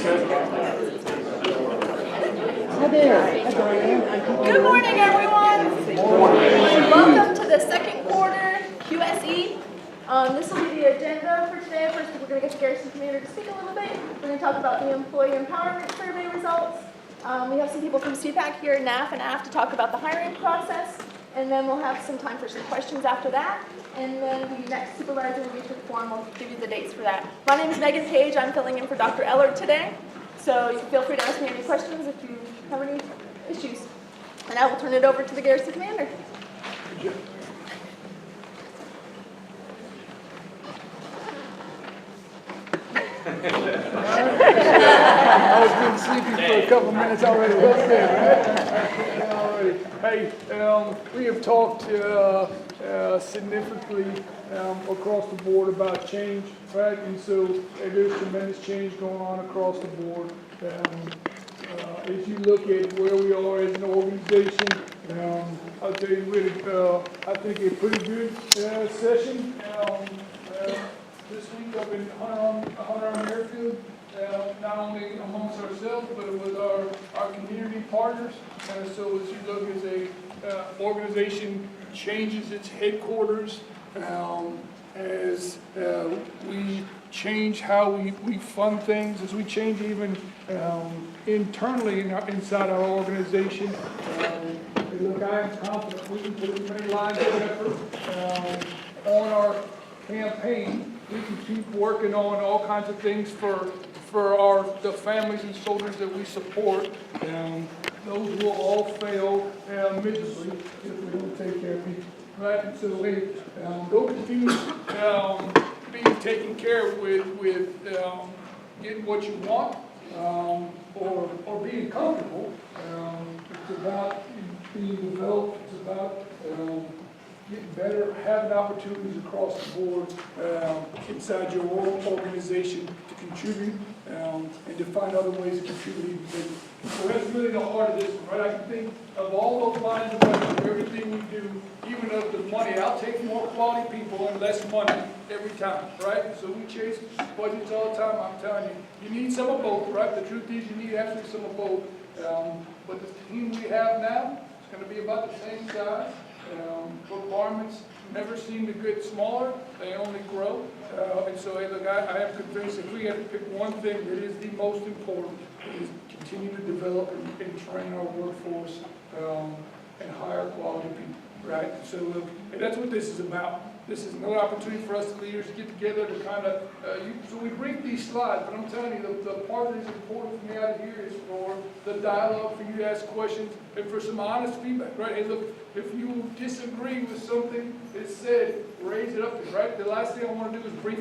Good morning, everyone. Welcome to the second quarter QSE. This will be the agenda for today. First, we're going to get the Garrison Commander to speak a little bit. We're going to talk about the Employee Empowerment Survey results. We have some people from CPAC here, NAF and AF, to talk about the hiring process. And then we'll have some time for some questions after that. And then the next supervisor will be to the forum. We'll give you the dates for that. My name is Megan Page. I'm filling in for Dr. Ellard today. So you can feel free to ask me any questions if you have any issues. And I will turn it over to the Garrison Commander. I was been sleeping for a couple minutes already. Hey, we have talked significantly across the board about change, right? And so there's tremendous change going on across the board. If you look at where we are as an organization, I'll tell you, we had, I think, a pretty good session this week up in Hunter Airfield. Not only amongst ourselves, but with our community partners. So as you look as a organization changes its headquarters, as we change how we fund things, as we change even internally inside our organization. Look, I am confident we can put as many lines of effort on our campaign. We can keep working on all kinds of things for the families and soldiers that we support. Those will all fail miserably if we don't take care of people, right? And so those things being taken care of with getting what you want or being comfortable. It's about being developed. It's about getting better, having opportunities across the board inside your organization to contribute and to find other ways to contribute. So that's really the heart of this one, right? I can think of all those lines of budget, everything we do, even of the money. I'll take more quality people and less money every time, right? So we chase budgets all the time. I'm telling you, you need some of both, right? The truth is you need absolutely some of both. But the team we have now is going to be about the same size. Requirements never seem to get smaller, they only grow. And so, hey, look, I am convinced if we had to pick one thing that is the most important, is continue to develop and train our workforce and hire quality people, right? So, look, and that's what this is about. This is another opportunity for us leaders to get together to kind of, so we bring these slides, but I'm telling you, the part that is important for me out here is for the dialogue, for you to ask questions, and for some honest feedback, right? Hey, look, if you disagree with something that's said, raise it up, right? The last thing I want to do is brief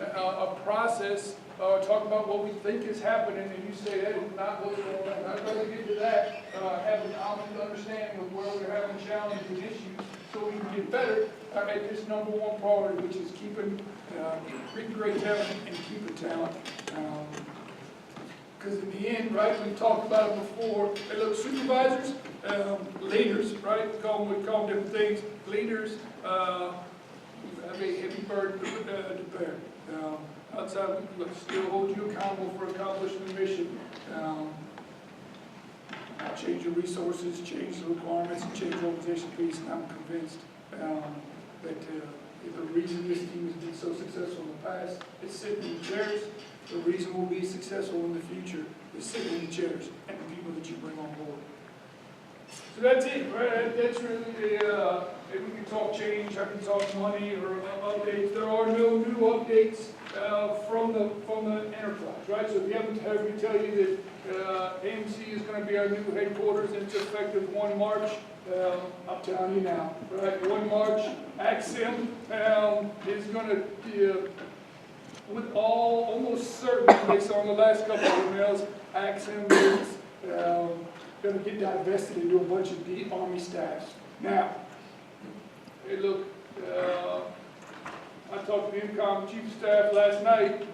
a process or talk about what we think is happening, and you say that is not what's going on. I'd rather get to that, have an honest understanding of where we're having challenges and issues so we can get better at this number one priority, which is keeping great talent and keeping talent. Because in the end, right, we talked about it before, hey, look, supervisors, leaders, right, we call them different things. Leaders have a heavy burden to bear. Outside, we still hold you accountable for accomplishing the mission. Change your resources, change the requirements, and change the organization piece, and I'm convinced that the reason this team has been so successful in the past is sitting in the chairs. The reason we'll be successful in the future is sitting in the chairs and the people that you bring on board. So that's it, right? That's really if we can talk change, I can talk money or updates. There are no new updates from the enterprise, right? So if you haven't heard me tell you that AMC is going to be our new headquarters and it's effective 1 March, I'm telling you now, right? 1 March, AXIM is going to be, with almost certainty, based on the last couple of emails, AXIM is going to get divested into a bunch of the Army staffs. Now, hey, look, I talked to the INCOM Chief of Staff last night.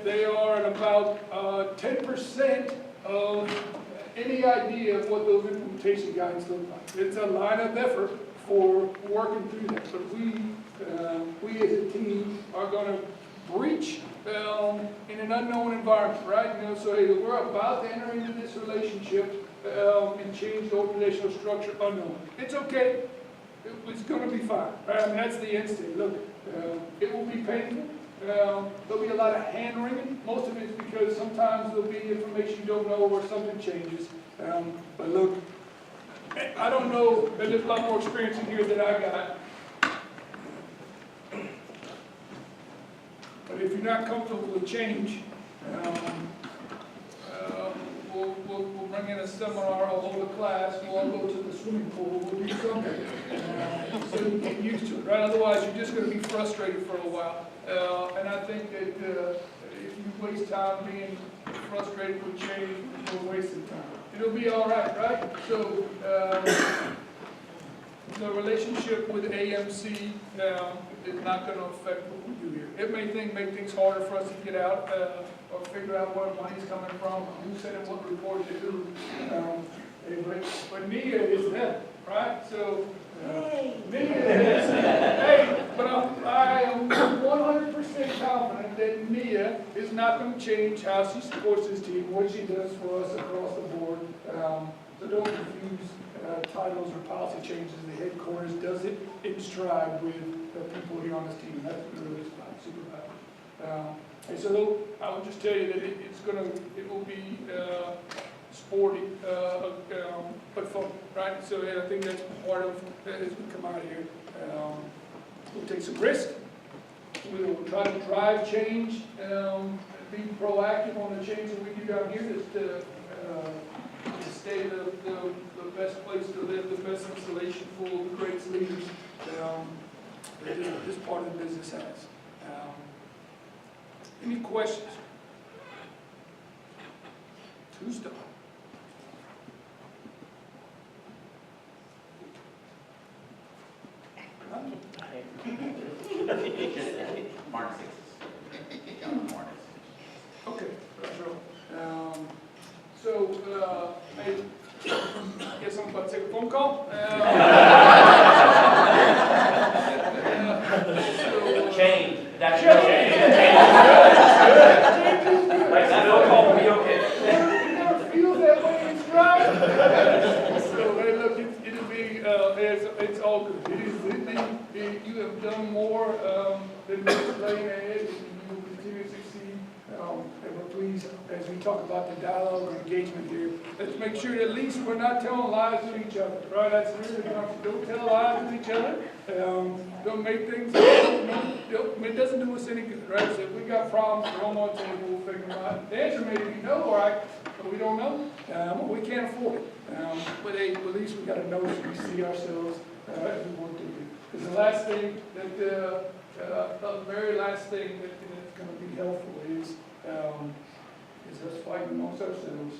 They are at about 10% of any idea of what those implementation guides look like. It's a line of effort for working through that. But we as a team are going to breach in an unknown environment, right? You know, so hey, we're about to enter into this relationship and change the organizational structure unknown. It's okay. It's going to be fine. Right? I mean, that's the instinct. Look, it will be painful. There'll be a lot of hand wringing. Most of it is because sometimes there'll be information you don't know or something changes. But look, I don't know. There's a lot more experience in here than I got. But if you're not comfortable with change, we'll bring in a seminar, I'll hold a class, we'll all go to the swimming pool, we'll do something. So you get used to it, right? Otherwise, you're just going to be frustrated for a while. And I think that if you waste time being frustrated with change, you're wasting time. It'll be all right, right? So the relationship with AMC is not going to affect what we do here. It may make things harder for us to get out or figure out where money's coming from, who sent it, what report to who. But NIA is them, right? So NIA is them. Hey, but I am 100% confident that NIA is not going to change how she supports this team, what she does for us across the board. So don't confuse titles or policy changes. The headquarters does it in stride with the people here on this team. That's what it really is about, Supervisor. And so I would just tell you that it will be sporty, but fun, right? So I think that's part of as we come out here. We'll take some risk. We'll try to drive change, be proactive on the change that we do down here to stay the best place to live, the best installation for the greatest leaders that this part of the business has. Any questions? Tuesday. Mark 6. Okay, so I guess I'm about to take a phone call. Change. That's change. Like that phone call will be okay. You never feel that way inside. So hey, look, it'll be it's all good. You have done more than just playing ahead, and you will continue to succeed. And we're pleased as we talk about the dialogue and engagement here. Let's make sure that at least we're not telling lies to each other, right? That's really important. Don't tell lies to each other. Don't make things. It doesn't do us any good, right? So if we got problems, throw them on the table, we'll figure them out. The answer may be no, all right, but we don't know. We can't afford it. But at least we got to know that we see ourselves as we want to do. Because the last thing that the very last thing that's going to be helpful is us fighting amongst ourselves.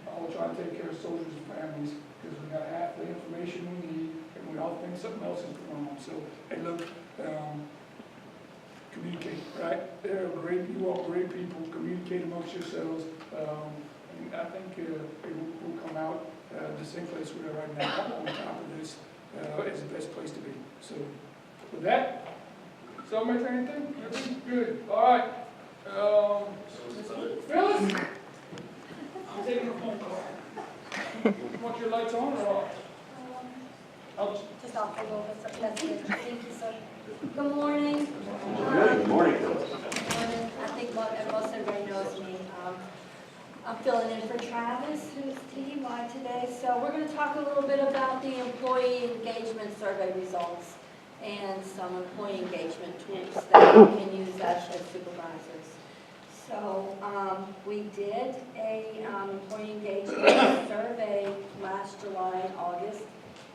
All trying to take care of soldiers and families because we got half the information we need and we all think something else is going on. So, hey, look, communicate, right? You all great people. Communicate amongst yourselves. And I think we'll come out the same place we are right now on top of this. Is the best place to be. So, with that, somebody say anything? Everything good. All right. Phyllis, I'm taking a phone call. You want your lights on or off? Just off a little bit, so that's good. Thank you, sir. Good morning. Good morning, Phyllis. Good morning. I think most everybody knows me. I'm filling in for Travis, who's TDY today. So we're going to talk a little bit about the employee engagement survey results and some employee engagement tools that we can use as supervisors. So we did a employee engagement survey last July and August.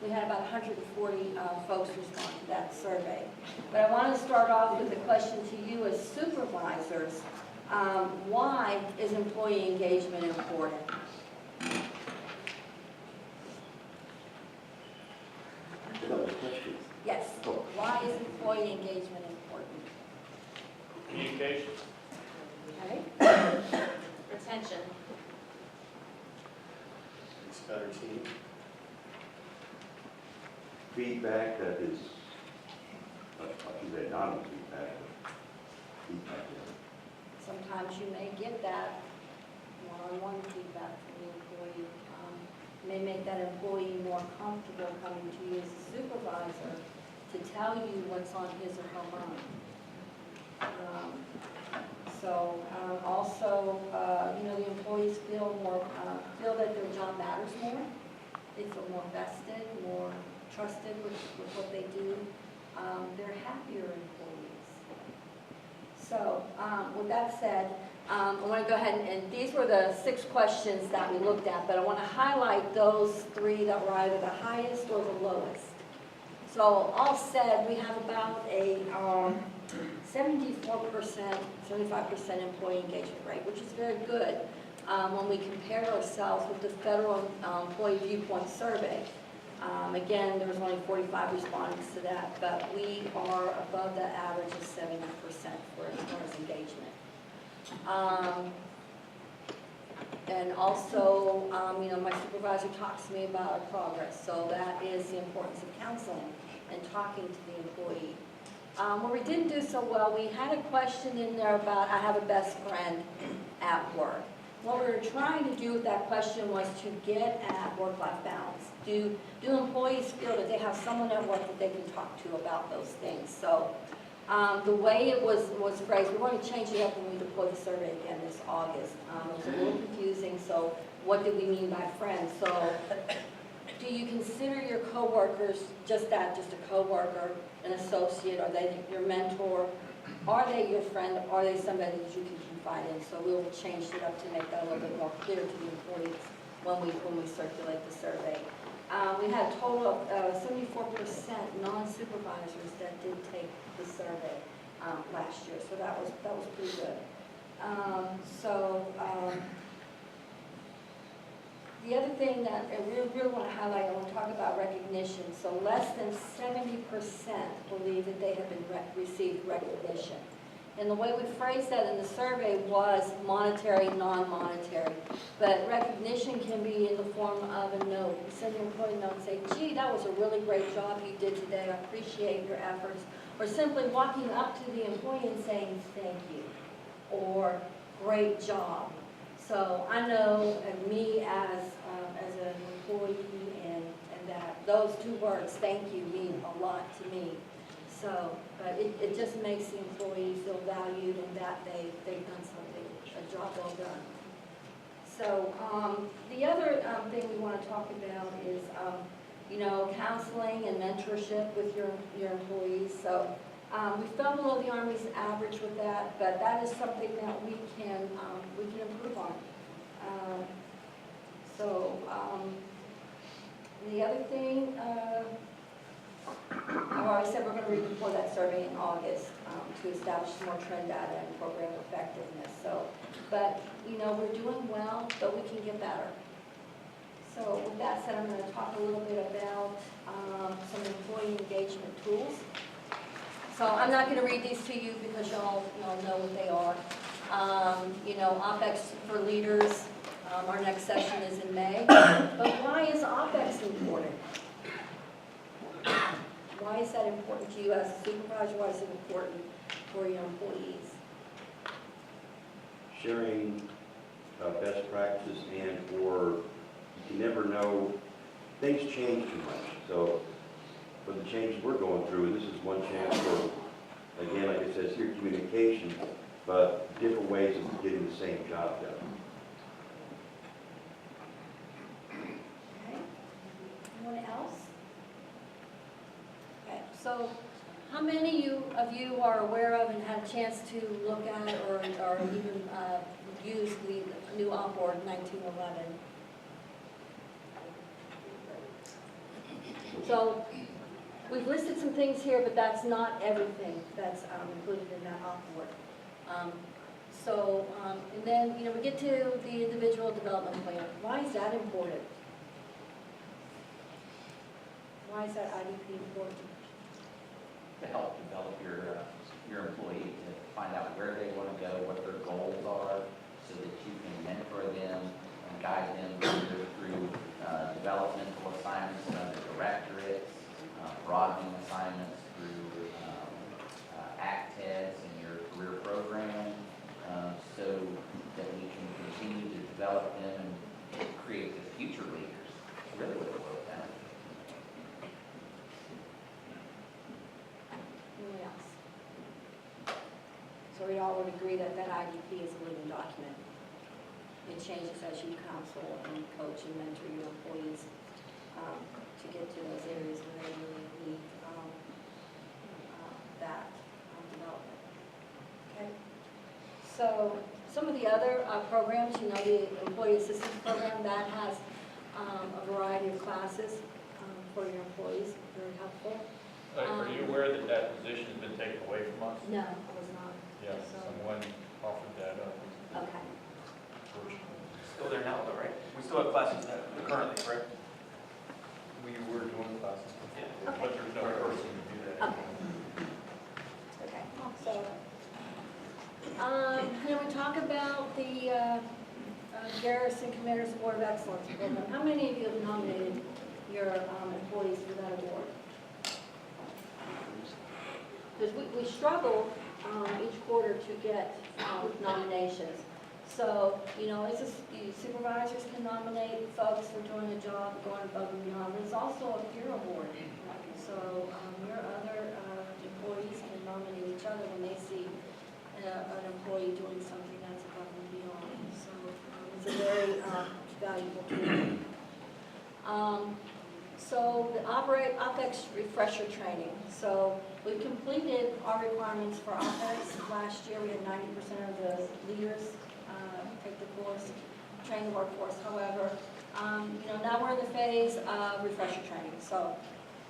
We had about 140 folks respond to that survey. But I want to start off with a question to you as supervisors. Why is employee engagement important? Yes. Why is employee engagement important? Communication. Okay. Retention. It's a better team. Feedback that is, not feedback, feedback. Sometimes you may get that one-on-one feedback from the employee. May make that employee more comfortable coming to you as a supervisor to tell you what's on his or her mind. Also, the employees feel that their job matters more. They feel more vested, more trusted with what they do. They're happier employees. So, with that said, I want to go ahead and these were the 6 questions that we looked at, but I want to highlight those 3 that were either the highest or the lowest. So all said, we have about a 74%, 75% employee engagement rate, which is very good when we compare ourselves with the federal employee viewpoint survey. Again, there was only 45 respondents to that, but we are above the average of 70% for as far as engagement. And also, my supervisor talks to me about progress, so that is the importance of counseling and talking to the employee. Where we didn't do so well, we had a question in there about, I have a best friend at work. What we were trying to do with that question was to get at work-life balance. Do employees feel that they have someone at work that they can talk to about those things? So the way it was phrased, we're going to change it up when we deploy the survey again this August. It was a little confusing, so what did we mean by friends? So do you consider your coworkers just that, just a coworker, an associate? Are they your mentor? Are they your friend? Are they somebody that you can confide in? So we'll change it up to make that a little bit more clear to the employees when we circulate the survey. We had a total of 74% non-supervisors that did take the survey last year, so that was pretty good. The other thing that I really want to highlight, I want to talk about recognition. So less than 70% believe that they have received recognition. And the way we phrased that in the survey was monetary, non-monetary. But recognition can be in the form of a note. You send your employee a note and say, gee, that was a really great job you did today. I appreciate your efforts. Or simply walking up to the employee and saying, thank you. Or great job. So I know me as an employee and that those 2 words, thank you, mean a lot to me. So, but it just makes the employee feel valued and that they've done something, a job well done. So the other thing we want to talk about is, counseling and mentorship with your employees. So we fell below the Army's average with that, but that is something that we can improve on. The other thing, I already said we're going to redeploy that survey in August to establish more trend data and program effectiveness. So, but we're doing well, but we can get better. So with that said, I'm going to talk a little bit about some employee engagement tools. So I'm not going to read these to you because y'all know what they are. OPEX for leaders. Our next session is in May. But why is OPEX important? Why is that important to you as a supervisor? Why is it important for your employees? Sharing best practices and/or you never know, things change too much. So for the changes we're going through, this is one chance for, again, like it says here, communication, but different ways of getting the same job done. Okay. Anyone else? Okay. So how many of you are aware of and had a chance to look at or even use the new onboard 1911? So we've listed some things here, but that's not everything that's included in that onboard. And then, we get to the individual development plan. Why is that important? Why is that IDP important? To help develop your employee, to find out where they want to go, what their goals are, so that you can mentor them and guide them through developmental assignments and other directorates, broadening assignments through ACT tests and your career program. develop them and create the future leaders. That's really what it boils down to. Anyone else? So we all would agree that that IDP is a living document. It changes as you counsel and coach and mentor your employees to get to those areas where they really need that development. Okay. So some of the other programs, you know, the Employee Assistance Program, that has a variety of classes for your employees, very helpful. Are you aware that that position has been taken away from us? No, I was not. Yeah, So- someone offered that up. Okay. Still there now, though, right? We still have classes currently, correct? We were doing classes. Yeah, but there's no person to do that. Okay, so, can we talk about the Garrison Committee's Award of Excellence program? How many of you have nominated your employees for that award? Because we struggle each quarter to get nominations. So, you know, it's just, supervisors can nominate folks for doing a job, going above and beyond, but it's also a peer award. So your other employees can nominate each other when they see an employee doing something that's above and beyond. So it's a very valuable tool. So the OPEX refresher training. So we completed our requirements for OPEX. Last year we had 90% of the leaders take the course, train the workforce. However, you know, now we're in the phase of refresher training. So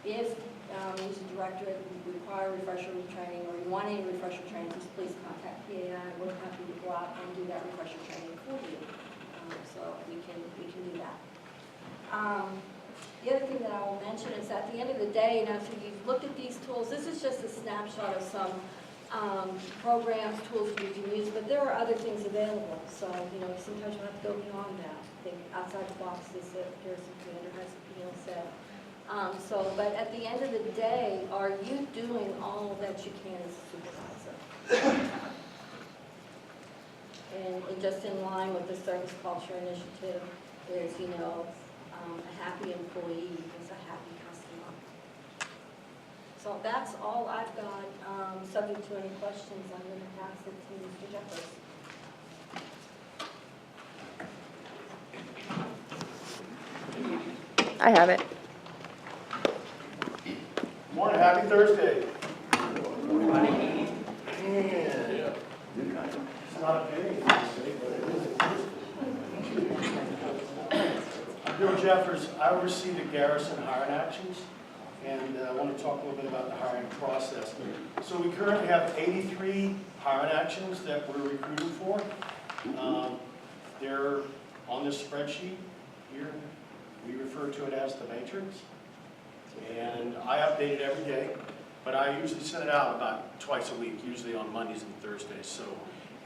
if you as a director require refresher training or you want any refresher training, just please contact PAIO. We're happy to go out and do that refresher training for you. So we can do that. The other thing that I will mention is at the end of the day, you know, so you've looked at these tools, this is just a snapshot of some programs, tools you can use, but there are other things available. So, you know, sometimes you have to go beyond that. Think outside the boxes that Garrison Commander has said. But at the end of the day, are you doing all that you can as a supervisor? And just in line with the service culture initiative is, you know, a happy employee is a happy customer. So that's all I've got. Subject to any questions, I'm going to pass it to Mr. Jeffers. I have it. Morning, happy Thursday. Yeah. It's not a penny, Thursday, but it is a Thursday. I'm Bill Jeffers. I oversee the Garrison hiring actions, and I want to talk a little bit about the hiring process. So we currently have 83 hiring actions that we're recruiting for. They're on this spreadsheet here. We refer to it as the matrix. And I update it every day, but I usually send it out about twice a week, usually on Mondays and Thursdays. So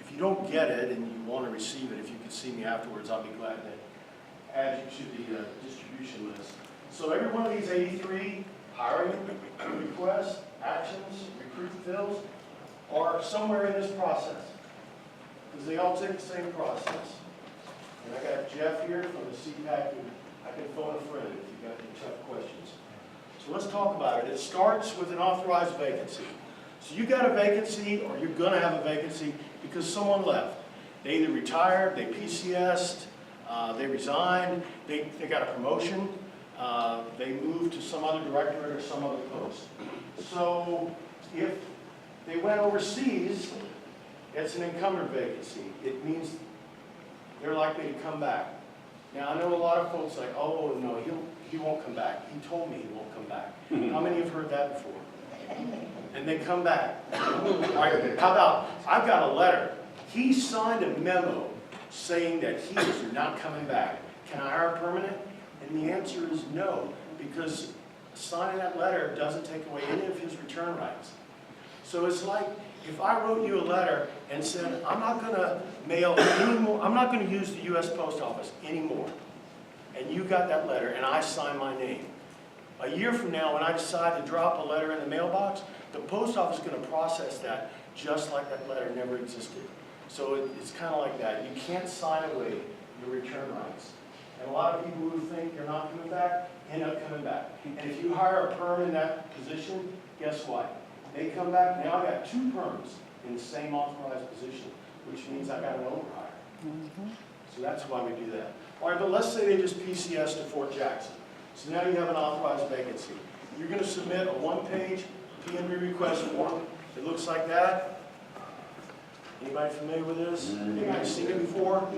if you don't get it and you want to receive it, if you could see me afterwards, I'll be glad to add you to the distribution list. So every one of these 83 hiring requests, actions, recruit fills are somewhere in this process, because they all take the same process. And I got Jeff here from the CPAC, who I can phone a friend if you've got any tough questions. So let's talk about it. It starts with an authorized vacancy. So you got a vacancy, or you're going to have a vacancy because someone left. They either retired, they PCS'd, they resigned, they got a promotion, they moved to some other directorate or some other post. So if they went overseas, it's an incumbent vacancy. It means they're likely to come back. Now, I know a lot of folks like, oh, no, he won't come back. He told me he won't come back. How many have heard that before? And they come back. All right, how about, I've got a letter. He signed a memo saying that he is not coming back. Can I hire permanent? And the answer is no, because signing that letter doesn't take away any of his return rights. So it's like if I wrote you a letter and said, I'm not going to mail anymore, I'm not going to use the U.S. Post Office anymore, and you got that letter and I signed my name. A year from now, when I decide to drop a letter in the mailbox, the post office is going to process that just like that letter never existed. So it's kind of like that. You can't sign away your lot of people who think they're not coming back end up coming back. And if you hire a perm in that position, guess what? They come back, now I got 2 perms in the same authorized position, which means I got an overhire. So that's why we do that. All right, but let's say they just PCS to Fort Jackson. So now you have an authorized vacancy. You're going to submit a 1-page PMB request form. It looks like that. Anybody familiar with this? Anybody seen it before?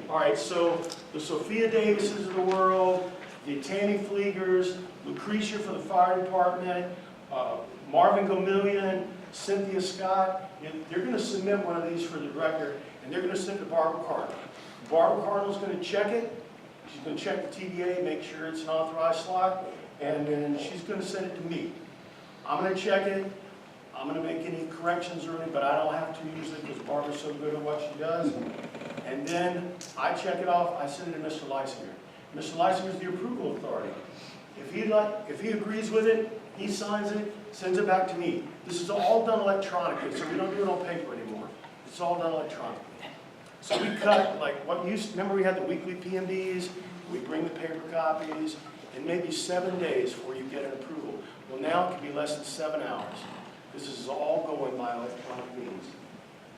All right, so the Sophia Davises of the world, the Tammy Fleegers, Lucretia for the fire department, Marvin Gomillion, Cynthia Scott, they're going to submit one of these for the director, and they're going to send it to Barbara Cardinal. Barbara Cardinal's going to check it. She's going to check the TDA, make sure it's an authorized slot, and then she's going to send it to me. I'm going to check it. I'm going to make any corrections or anything, but I don't have to usually because Barbara's so good at what she does. And then I check it off. I send it to Mr. Leisinger. Mr. Leisinger is the approval authority. If he agrees with it, he signs it, sends it back to me. This is all done electronically, so we don't do it on paper anymore. It's all done electronically. So we cut, like what used, remember we had the weekly PMDs, we bring the paper copies, and maybe 7 days before you get an approval. Well, now it can be less than 7 hours. This is all going by electronic means.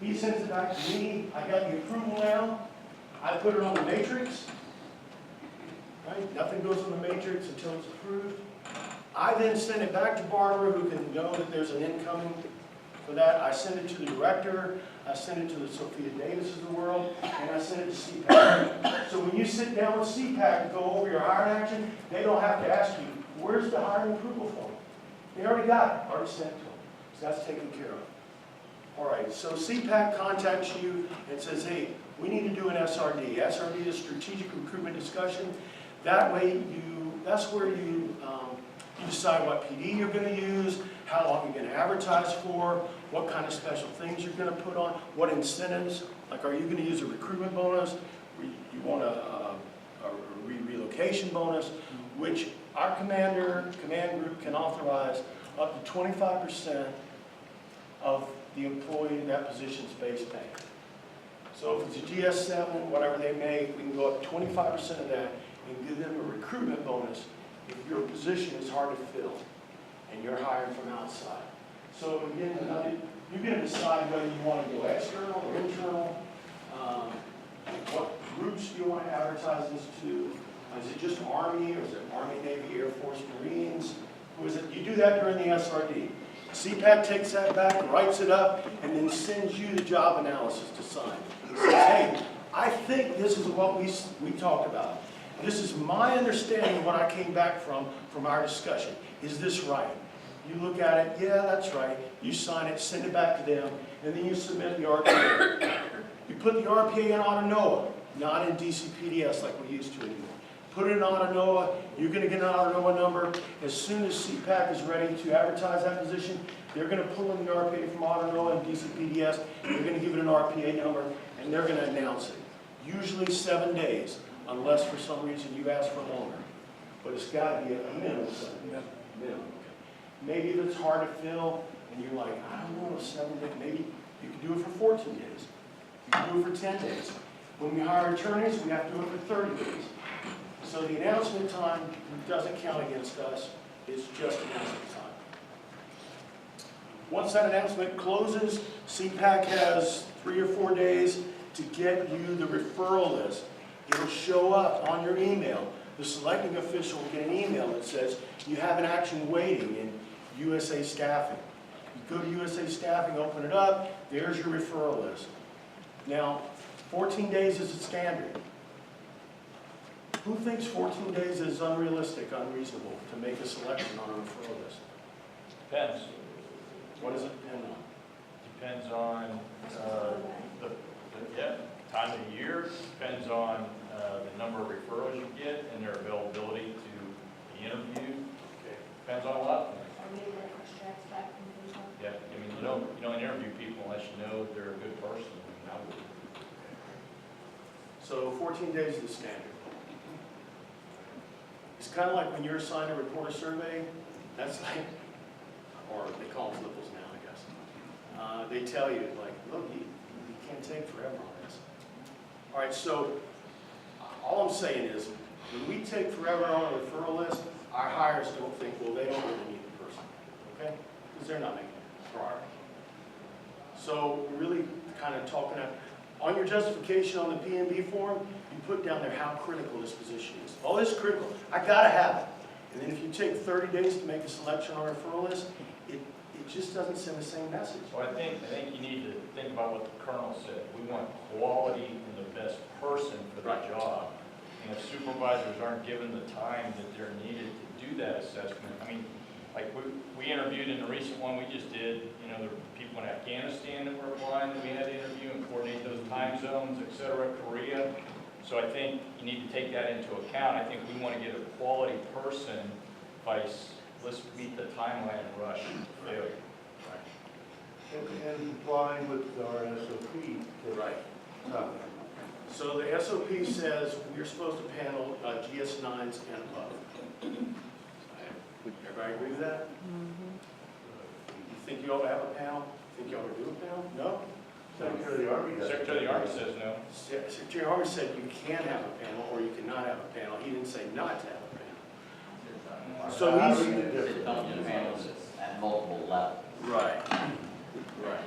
He sends it back to me, I got the approval now, I put it on the matrix, right? Nothing goes on the matrix until it's approved. I then send it back to Barbara, who can know that there's an incoming for that. I send it to the director, I send it to the Sophia Davis of the world, and I send it to CPAC. So when you sit down with CPAC and go over your hiring action, they don't have to ask you, where's the hiring approval form? They already got it, already sent it to them. So that's taken care of. All right, so CPAC contacts you and says, hey, we need to do an SRD. SRD is Strategic Recruitment Discussion. That way, that's where you decide what PD you're going to use, how long you're going to advertise for, what kind of special things you're going to put on, what incentives, like are you going to use a recruitment bonus, you want a relocation bonus, which our command group can authorize up to 25% of the employee in that position's base pay. So if it's a GS7, whatever they make, we can go up 25% of that and give them a recruitment bonus if your position is hard to fill and you're hired from outside. So again, you're going to decide whether you want to go external or internal. What groups do you want to advertise this to? Is it just Army, or is it Army, Navy, Air Force, Marines? Who is it? You do that during the SRD. CPAC takes that back, writes it up, and then sends you the job analysis to sign. It says, hey, I think this is what we talked about. This is my understanding of what I came back from our discussion. Is this right? You look at it, yeah, that's right. You sign it, send it back to them, and then you submit the RPA. You put the RPA in AutoNOA, not in DCPDS like we used to anymore. Put it in AutoNOA, you're going to get an AutoNOA number. As soon as CPAC is ready to advertise that position, they're going to pull in the RPA from AutoNOA and DCPDS, they're going to give it an RPA number, and they're going to announce it. Usually 7 days, unless for some reason you ask for longer. But it's got to be a minimum 7 days. Minimum. Maybe if it's hard to fill, and you're like, I don't know, 7 days, maybe you can do it for 14 days. You can do it for 10 days. When we hire attorneys, we have to do it for 30 days. So the announcement time doesn't count against us. It's just announcement time. Once that announcement closes, CPAC has 3 or 4 days to get you the referral list. It'll show up on your email. The selecting official will get an email that says you have an action waiting in USA Staffing. You go to USA Staffing, open it up, there's your referral list. Now, 14 days is the standard. Who thinks 14 days is unrealistic, unreasonable to make a selection on a referral list? Depends. What does it depend on? Depends on the time of the year, depends on the number of referrals you get and their availability to be interviewed. Okay. Depends on a lot of things. Or maybe that extracts back from the result. Yeah, I mean, you don't interview people unless you know they're a good person. I mean, I would. So 14 days is the standard. It's kind of like when you're assigned a reporter survey, that's like, or they call them flippals now, I guess. They tell you, like, look, you can't take forever on this. All right, so all I'm saying is When we take forever on a referral list, our hires don't think, well, they don't really need the person, okay? Because they're not making it priority. So we're really kind of talking about, on your justification on the P&B form, you put down there how critical this position is. Oh, this is critical, I gotta have it. And then if you take 30 days to make a selection on a referral list, it just doesn't send the same message. So I think you need to think about what the colonel said. We want quality and the best person for the Right. job. And if supervisors aren't given the time that they're needed to do that assessment, I mean, like we interviewed in the recent one we just did, you know, there were people in Afghanistan that were applying that we had to interview and coordinate those time zones, et cetera, Korea. So I think you need to take that into account. I think we want to get a quality person, vice, let's meet the timeline and rush failure. And complying with our SOP. Right. So the SOP says we're supposed to panel GS9s and above. Everybody agree with that? You think you ought to have a panel? Think you ought to do a panel? No? Secretary of the Army does. Secretary of the Army says no. Secretary of the Army said you can have a panel or you cannot have a panel. He didn't say not to have a panel. So I he's... read it differently. Don't do panels at multiple levels. Right. Right.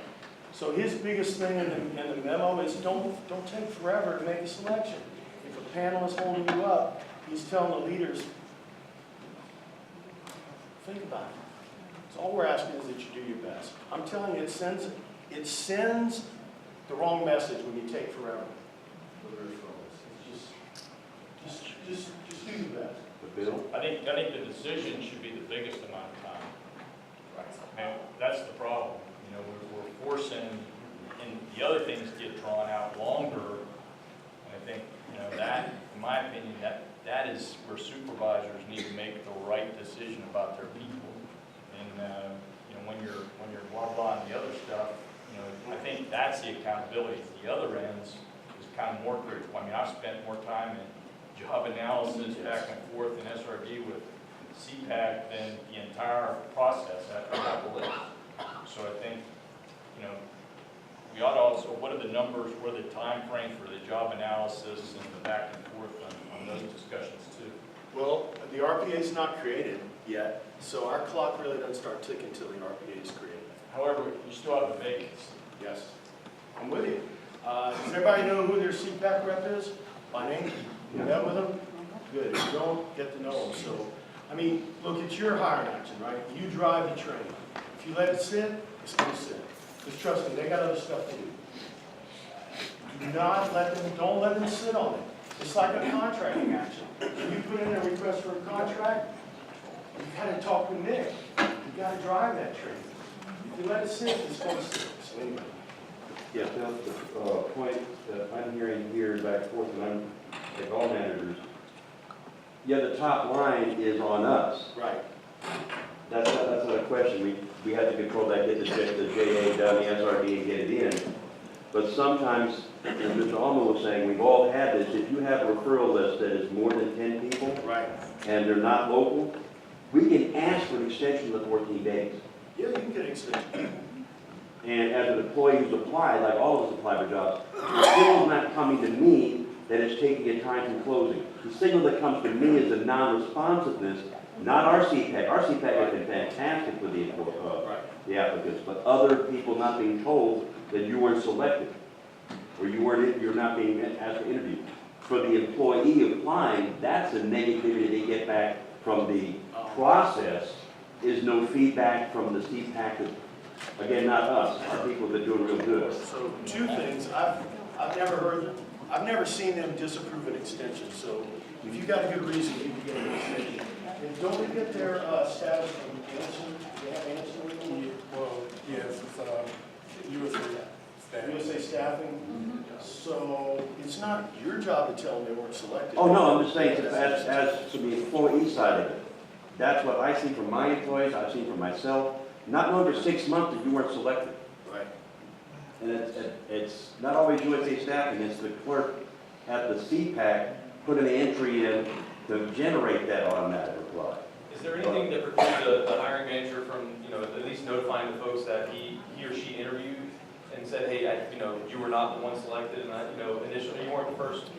So his biggest thing in the memo is don't take forever to make a selection. If a panel is holding you up, he's telling the leaders, think about it. So all we're asking is that you do your best. I'm telling you, it sends the wrong message when you take forever for the referrals. It's just do your best. But Bill? I think the decision should be the biggest amount of time. And that's the problem. You know, we're forcing, and the other things get drawn out longer. And I think, you know, that, in my opinion, that is where supervisors need to make the right decision about their people. And, you know, when you're blah blah and the other stuff, you know, I think that's the accountability. The other ends is kind of more critical. I mean, I've spent more time in job analysis back and forth in SRD with CPAC than the entire process after that list. So I think, you know, we ought to also, what are the numbers, what are the time frame for the job analysis and the back and forth on those discussions too? Well, the RPA is not created yet, so our clock really doesn't start ticking until the RPA is created. However, you still have a vacancy. Yes, I'm with you. Does everybody know who their CPAC rep is by name? You met with them? Good. If you don't, get to know them. So, I mean, look, it's your hiring action, right? You drive the train. If you let it sit, it's going to sit. Because trust me, they got other stuff to do. Do not let them, don't let them sit on it. It's like a contracting action. When you put in a request for a contract, you got to talk with Nick. You got to drive that train. If you let it sit, it's going to sit. So anyway. Yeah, that's the point that I'm hearing here back and forth, and I'm, like all managers, yeah, the top line is on us. Right. That's not a question. We have to control that, get the JA done, the SRD, and get it in. But sometimes, as Mr. Alma was saying, we've all had this. If you have a referral list that is more than 10 people, Right. and they're not local, we can ask for an extension of the 14 days. Yeah, you can get an extension. And as an employee who's applied, like all of us apply for jobs, the signal's not coming to me that it's taking a time from closing. The signal that comes to me is the non-responsiveness, not our CPAC. Our CPAC has been fantastic for the applicants, but other people not being told that you weren't selected, or you're not being asked to interview. For the employee applying, that's the negativity they get back from the process, is no feedback from the CPAC. Again, not us, our people that are doing real good. So two things, I've never seen them disapprove an extension, so if you got a good reason, you can get an extension. And don't forget their status from Anderson, they have Anderson with them? Well, yes, it's USA staff. USA staffing, so it's not your job to tell them they weren't selected. Oh, no, I'm just saying, as to the employee side of it, that's what I see from my employees, I've seen from myself. Not known for 6 months that you weren't selected. Right. And it's not always USA staffing, it's the clerk at the CPAC putting the entry in to generate that automatic reply. Is there anything that precludes the hiring manager from, you know, at least notifying the folks that he or she interviewed and said, hey, you know, you were not the one selected, and initially you weren't the first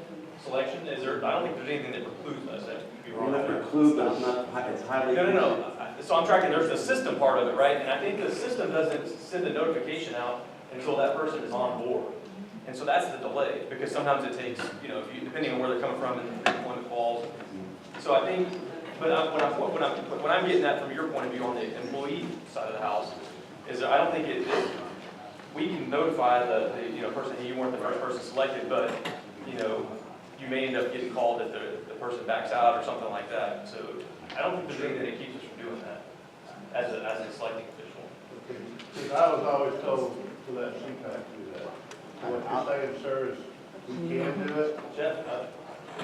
selection? Is there, I don't think there's anything that precludes us, that could be We're wrong. not preclude, but it's not, it's highly. No. So I'm tracking, there's the system part of it, right? And I think the system doesn't send a notification out until that person is on board. And so that's the delay, because sometimes it takes, you know, if you, depending on where they're coming from and the employment falls. So I think, but what I'm getting at from your point of view on the employee side of the house is that I don't think we can notify the you know, person, hey, you weren't the first person selected, but, you know, you may end up getting called if the person backs out or something like that. So I don't think there's anything that keeps us from doing that as a selecting official. Because I was always told to let CPAC do that. What you're saying, sir, is we can do it. Jeff?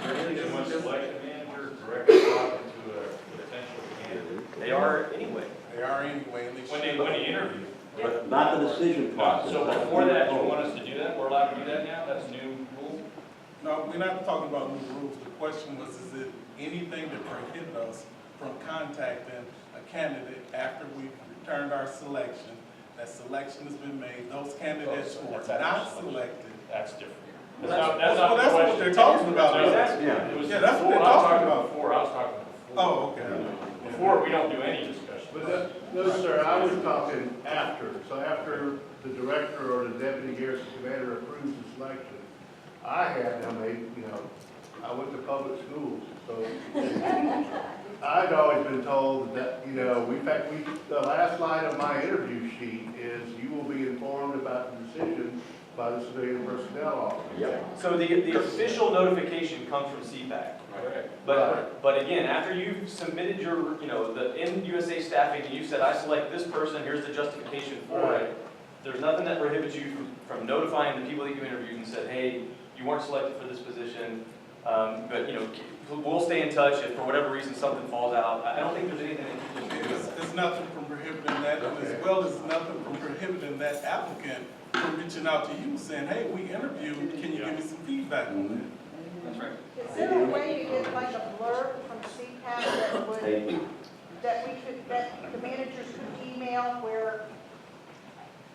There isn't one selection manager directly talking to a potential candidate. They are anyway. They are anyway, and they When should. they interview. But not the decision process. So before that, you want us to do that? We're allowed to do that now? That's new rule? No, we're not talking about new rules. The question was, is it anything that prohibits us from contacting a candidate after we've returned our selection? That selection has been made. Those candidates who are not selected. That's different. That's That's not the what question. they're talking about. I was asking. Yeah. It was Yeah, that's what before. they're I was talking about. before. I was talking before. Oh, okay. Before, we don't do any discussion. But no, sir, I was talking after. So after the director or the deputy garrison commander approves the selection, I had them, I went to public schools, so I'd always been told that, in fact, the last line of my interview sheet is you will be informed about the decision by the civilian personnel officer. Yep. So the official notification comes from CPAC. But again, after you've submitted your, the in-USA staffing, and you said, I select this person, here's the justification for it, there's nothing that prohibits you from notifying the people that you interviewed and said, hey, you weren't selected for this position, but, we'll stay in touch if for whatever reason something falls out. I don't think there's anything that you can do. There's nothing from prohibiting that, and as well as nothing from prohibiting that applicant from reaching out to you saying, hey, we interviewed, can you give me some feedback on that? That's right. Is there a way to get like a blurb from CPAC that would, that the managers could email where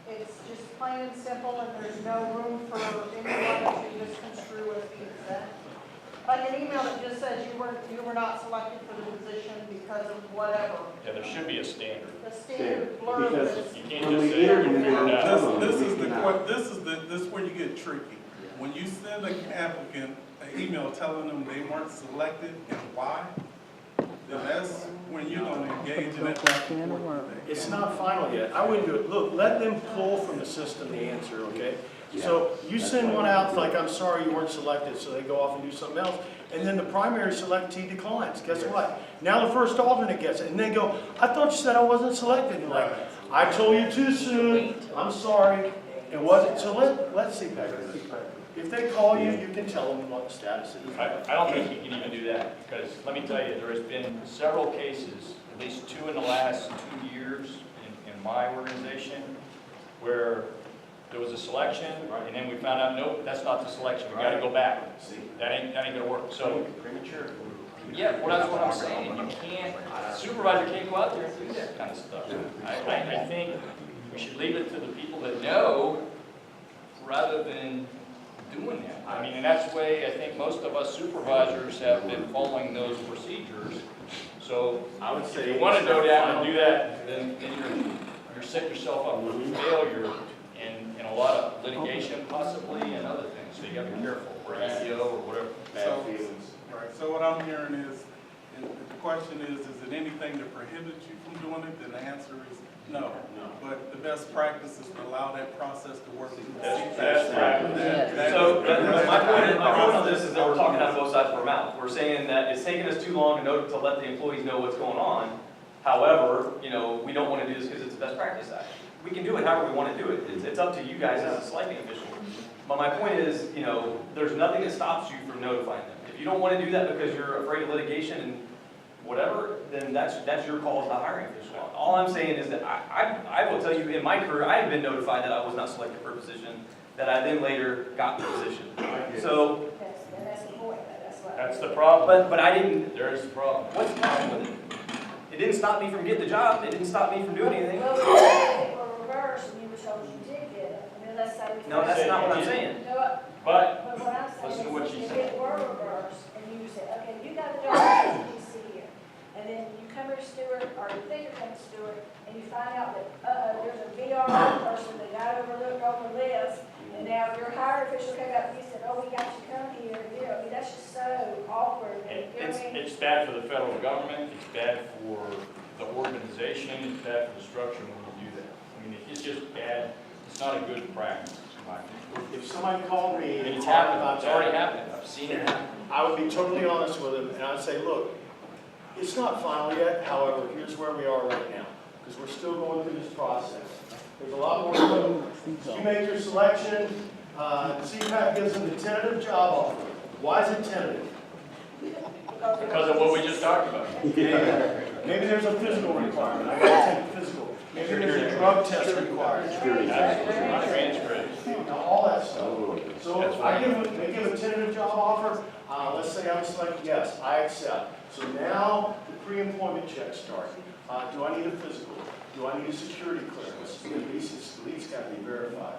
it's just plain and simple and there's no room for anyone to misconstrue as being said? Like an email that just says you were not selected for the position because of whatever. Yeah, there should be a standard. The standard blurb Because is. You can't when just we say. interview them, This is where you get tricky. When you send an applicant an email telling them they weren't selected and why, then that's when you're going to engage in that back and forth thing. It's not final yet. I wouldn't do it. Look, let them pull from the system the answer, okay? So you send one out like, I'm sorry you weren't selected, so they go off and do something else, and then the primary selectee declines. Guess what? Now the first alternate gets it, and they go, I thought you said I wasn't selected. And like, I told you too soon. I'm sorry. It wasn't. So let's see, Peggy. If they call you, you can tell them what the status is. I don't think you can even do that, because let me tell you, there has been several cases, at least 2 in the last 2 years in my organization, where there was a selection, and then we found out, nope, that's not the selection, we gotta go back. That ain't gonna work. So, yeah, well, that's what I'm saying, you can't, supervisor can't go out there and do that kind of stuff. I think we should leave it to the people that know, rather than doing that. I mean, and that's the way I think most of us supervisors have been following those procedures. So I would say if you want to go down and do that, then you're setting yourself up for failure and a lot of litigation possibly and other things. So you got to be careful, or PAIO or whatever. Right, so what I'm hearing is, if the question is it anything that prohibits you from doing it, then the answer is no. But the best practice is to allow that process to work. That's right. So my point on this is that we're talking out of both sides of our mouth. We're saying that it's taking us too long to let the employees know what's going on. However, we don't want to do this because it's the best practice act. We can do it however we want to do it. It's up to you guys as a selecting official. But my point is, there's nothing that stops you from notifying them. If you don't want to do that because you're afraid of litigation and whatever, then that's your call as the hiring official. All I'm saying is that I will tell you, in my career, I have been notified that I was not selected for a position that I then later got the position. So That's the point, That's the problem. but I didn't. There's the problem. What's the problem with it? It didn't stop me from getting the job. It didn't stop me from doing anything. Well, if it were reversed and you were told you did get it, I mean, let's say. No, that's not what I'm saying. No, But but what I'm saying Listen to what she If said. it were reversed, and you said, okay, you got a job at DC here, and then you come here to Stewart, or you think you're coming to Stewart, and you find out that, there's a VR person that got overlooked over this, and now your higher official came up and you said, oh, we got you come here, you know, I mean, that's just so awkward. You know what I mean? It's bad for the federal government, it's bad for the organization, it's bad for the structure when you do that. I mean, it's just bad, it's not a good practice, in my opinion. If somebody called me And and it's talked happened, about it's that, already happened, I've seen it happen. I would be totally honest with them, and I'd say, look, it's not final yet, however, here's where we are right now, because we're still going through this process. There's a lot more to go. You make your selection, CPAC gives them the tentative job offer. Why is it tentative? Because of what we just talked about. Maybe there's a physical requirement, I gotta take a physical. Maybe there's a drug test required. Not transcripts. All that stuff. So they give a tentative job offer, let's say I'm selected, yes, I accept. So now the pre-employment checks start. Do I need a physical? Do I need a security clearance? At least got to be verified.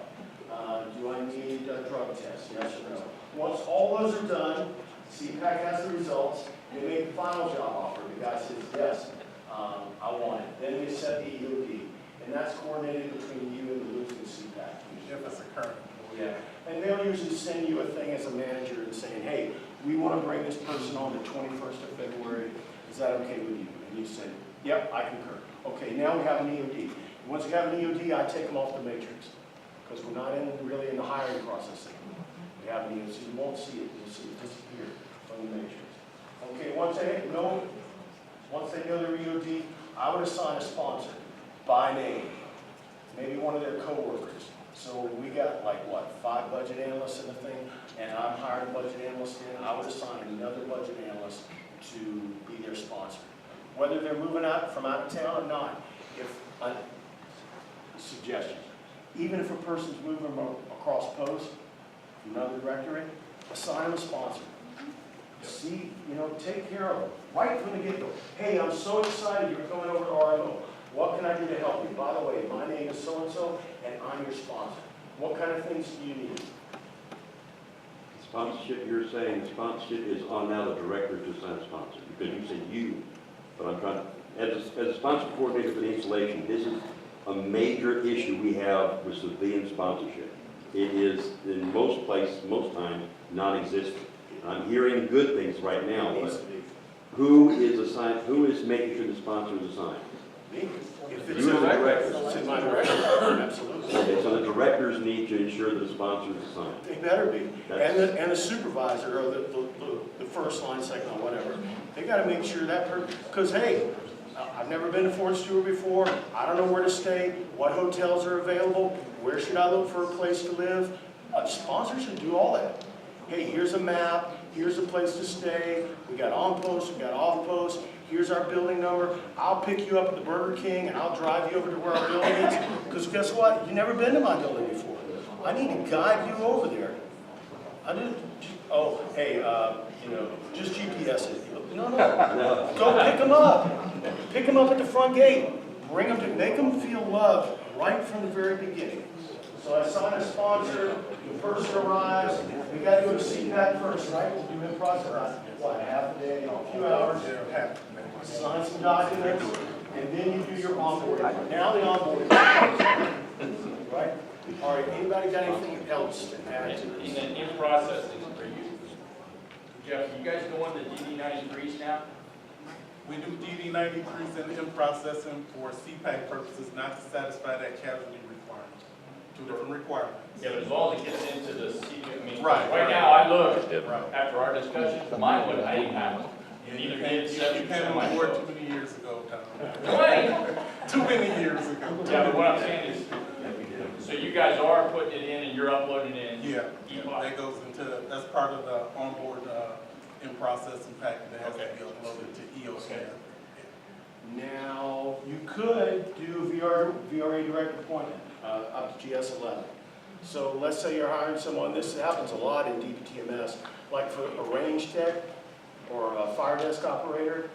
Do I need a drug test? Yes or no? Once all those are done, CPAC has the results, they make the final job offer. The guy says, yes, I want it. Then they set the EOD. And that's coordinated between you and the losing CPAC. If it's a current. Yeah, and they'll usually send you a thing as a manager and saying, hey, we want to bring this person on the 21st of February. Is that okay with you? And you say, yep, I concur. Okay, now we have an EOD. Once we have an EOD, I take them off the matrix because we're not really in the hiring process anymore. We have an EOD, so you won't see it. You'll see it disappear from the matrix. Okay, once they know their EOD, I would assign a sponsor by name, maybe one of their coworkers. So we got like, what, 5 budget analysts in the thing, and I'm hired a budget analyst in, I would assign another budget analyst to be their sponsor. Whether they're moving out from out of town or not, suggestion, even if a person's moving across post from another directorate, assign them a sponsor. See, take care of them, right from the get-go. Hey, I'm so excited you're coming over to RMO. What can I do to help you? By the way, my name is so-and-so, and I'm your sponsor. What kind of things do you need? Sponsorship, you're saying sponsorship is on now the director to assign a sponsor, because you said you, but I'm trying, as a sponsor coordinator for the installation, this is a major issue we have with civilian sponsorship. It is, in most places, most times, non-existent. I'm hearing good things right now, but who is making sure the sponsor is assigned? Me. If it's You as a director. It's in my director, absolutely. Okay, so the directors need to ensure that the sponsor is assigned. They better be. And the supervisor, or the first line, second line, whatever, they gotta make sure that person, because hey, I've never been to Fort Stewart before, I don't know where to stay, what hotels are available, where should I look for a place to live? A sponsor should do all that. Hey, here's a map, here's a place to stay, we got on post, we got off post, here's our building number, I'll pick you up at the Burger King and I'll drive you over to where our building is, because guess what, you've never been to my building before. I need to guide you over there. I didn't, oh, hey, just GPS it. No, go pick them up. Pick them up at the front gate. Bring them to, make them feel loved right from the very beginning. So I assign a sponsor, the person arrives, we got to go to CPAC first, right? We'll do in process, what, half a day, a few hours? Sign some documents, and then you do your onboarding. Now the onboarding. Right? All right, anybody got anything else to add to this? And then in processing, are you, Jeff, you guys going to DD93s now? We do DD93s and in processing for CPAC purposes, not to satisfy that casualty requirement. 2 different requirements. Yeah, but as long as it gets into the CPAC, I mean, Right. now I looked, after our discussion, mine would, I didn't have it. You either did You 70% came of on my board vote. too many years ago, Tom. Wait. Too many years ago. Yeah, but what I'm saying is, so you guys are putting it in and you're uploading it in? Yeah, that goes into, that's part of the onboard in processing packet that has to be uploaded to EOS. Okay. Now, you could do VRA direct appointment up to GS11. So let's say you're hiring someone, this happens a lot in DPTMS, like for a range tech or a fire desk operator,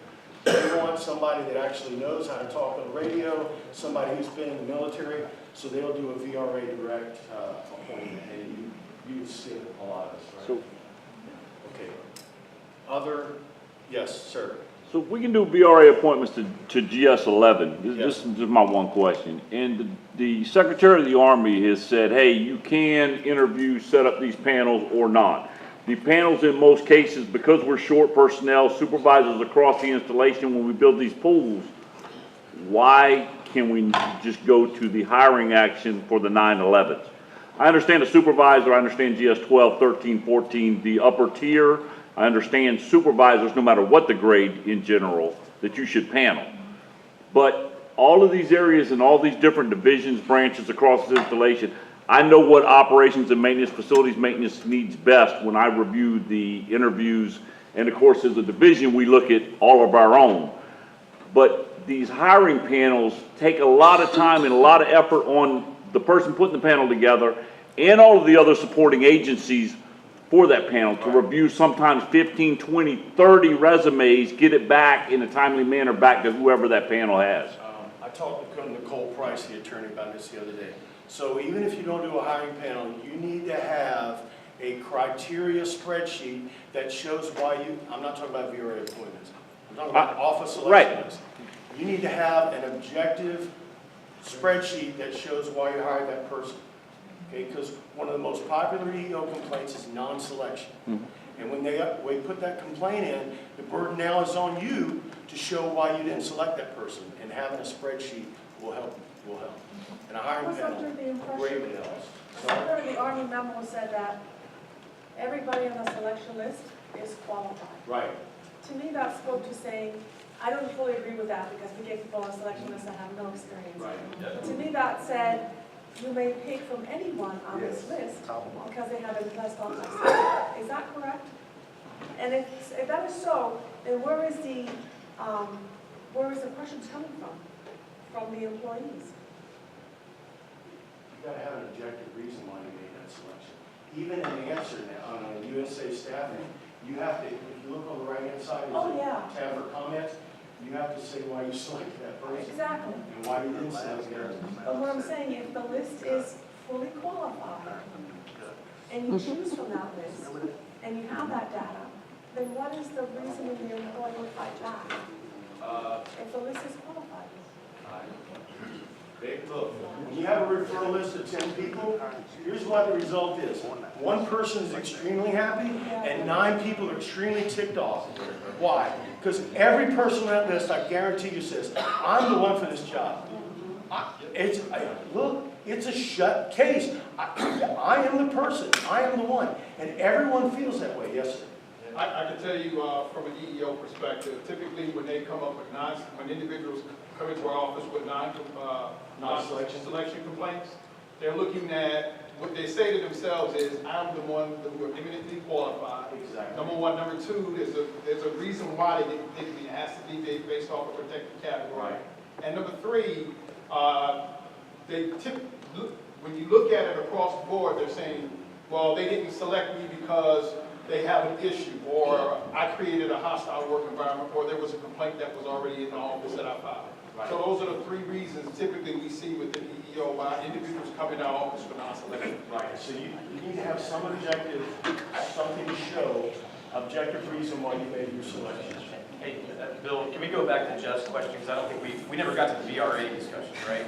they want somebody that actually knows how to talk on the radio, somebody who's been in the military, so they'll do a VRA direct appointment, and you see it a lot of this, right? So Okay. Other, yes, sir. So if we can do VRA appointments to GS11, this Yes. is just my one question. And the Secretary of the Army has said, hey, you can interview, set up these panels or not. The panels in most cases, because we're short personnel, supervisors across the installation, when we build these pools, why can we just go to the hiring action for the 9/11s? I understand a supervisor, I understand GS 12, 13, 14, the upper tier. I understand supervisors, no matter what the grade in general, that you should panel. But all of these areas and all these different divisions, branches across the installation, I know what operations and maintenance, facilities maintenance needs best when I review the interviews. And of course, as a division, we look at all of our own. But these hiring panels take a lot of time and a lot of effort on the person putting the panel together and all of the other supporting agencies for that panel to review sometimes 15, 20, 30 resumes, get it back in a timely manner back to whoever that panel has. I talked to Nicole Price, the attorney, about this the other day. So even if you don't do a hiring panel, you need to have a criteria spreadsheet that shows why you, I'm not talking about VRA appointments, I'm talking about office selection list. You need to have an objective spreadsheet that shows why you hired that person. Okay, because one of the most popular EEO complaints is non-selection. And when we put that complaint in, the burden now is on you to show why you didn't select that person, and having a spreadsheet will help. And a hiring panel greatly helps. Under the Army memo said that everybody on the selection list is qualified. Right. To me, that spoke to saying, I don't fully agree with that because we get people on selection lists that have no experience. Right. To me, that said, you may pick from anyone on this list because they have a best office. Is that correct? And if that is so, then where is the questions coming from? From the employees? You gotta have an objective reason why you made that selection. Even in the answer now, on a USA staffing, you have to, if you look on the right-hand side, there's a tab for comments, you have to say why you selected that person. Exactly. And why you didn't select that. But what I'm saying, if the list is fully qualified, and you choose from that list, and you have that data, then what is the reason your employee would fight back? If the list is qualified? Look, when you have a referral list of 10 people, here's what the result is. One person is extremely happy, and 9 people are extremely ticked off. Why? Because every person on that list, I guarantee you, says, I'm the one for this job. Look, it's a shut case. I am the person. I am the one. And everyone feels that way. Yes, sir. I can tell you from an EEO perspective, typically when they come up with when individuals come into our office with non-selection complaints, they're looking at, what they say to themselves is, I'm the one who are eminently qualified. Exactly. Number one. Number two, there's a reason why they didn't it has to be based off a protected category. Right. And number three, when you look at it across the board, they're saying, well, they didn't select me because they have an issue, or I created a hostile work environment, or there was a complaint that was already in the office that I filed. Right. So those are the 3 reasons typically we see with the EEO why individuals come in our office for non-selection. Right. So you need to have some objective, something to show, objective reason why you made your selection. Hey, Bill, can we go back to Jeff's question? Because I don't think we never got to the VRA discussion, right?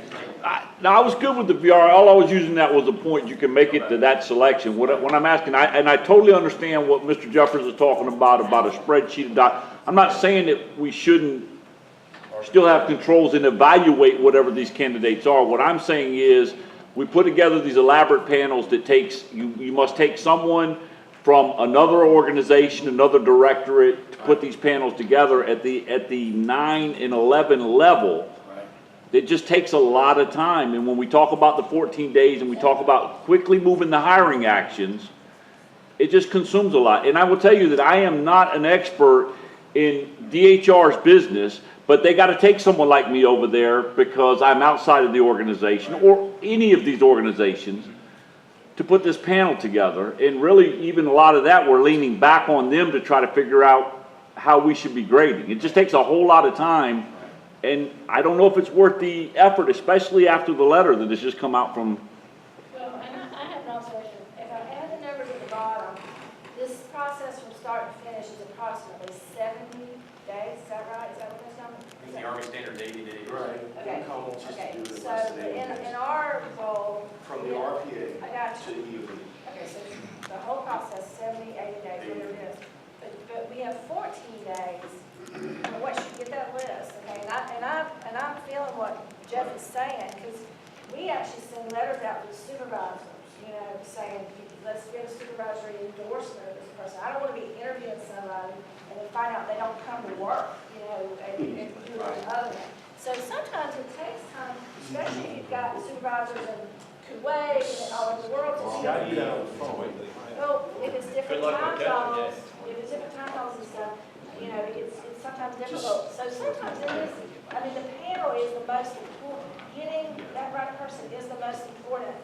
Now, I was good with the VR. All I was using that was a point. You can make it to that selection. What I'm asking, and I totally understand what Mr. Jeffers is talking about a spreadsheet. I'm not saying that we shouldn't still have controls and evaluate whatever these candidates are. What I'm saying is we put together these elaborate panels that you must take someone from another organization, another directorate to put these panels together at the 9 and 11 level. It just takes a lot of time. And when we talk about the 14 days and we talk about quickly moving the hiring actions, it just consumes a lot. And I will tell you that I am not an expert in DHR's business, but they got to take someone like me over there because I'm outside of the organization or any of these organizations to put this panel together. And really, even a lot of that, we're leaning back on them to try to figure out how we should be grading. It just takes a whole lot of time. And I don't know if it's worth the effort, especially after the letter that has just come out from. Well, and I have an observation. If I add the numbers at the bottom, this process from start days, is that right? Is that what that's I think the Army standard 80 days. Right. Okay. Income wants us Okay, to do it so less than 80 in days. our role, From the RPA I got to you. the EOD. Okay, so the whole process, 70, 80 days, whatever it is. But we have 14 days. And once you get that list, okay, and I'm feeling what Jeff is saying, because we actually send letters out to the supervisors, you know, saying, let's get a supervisory endorsement of this person. I don't want to be interviewing somebody and then find out they don't come to work, you know, and do the other one. So sometimes it takes time, especially if you've got supervisors in Kuwait and all over the world. Got you down on the phone. Well, if it's different Good luck time with that, zones, if it's different time zones and stuff, you know, it's sometimes difficult. So sometimes it is, I mean, the panel is the most important. Getting that right person is the most important.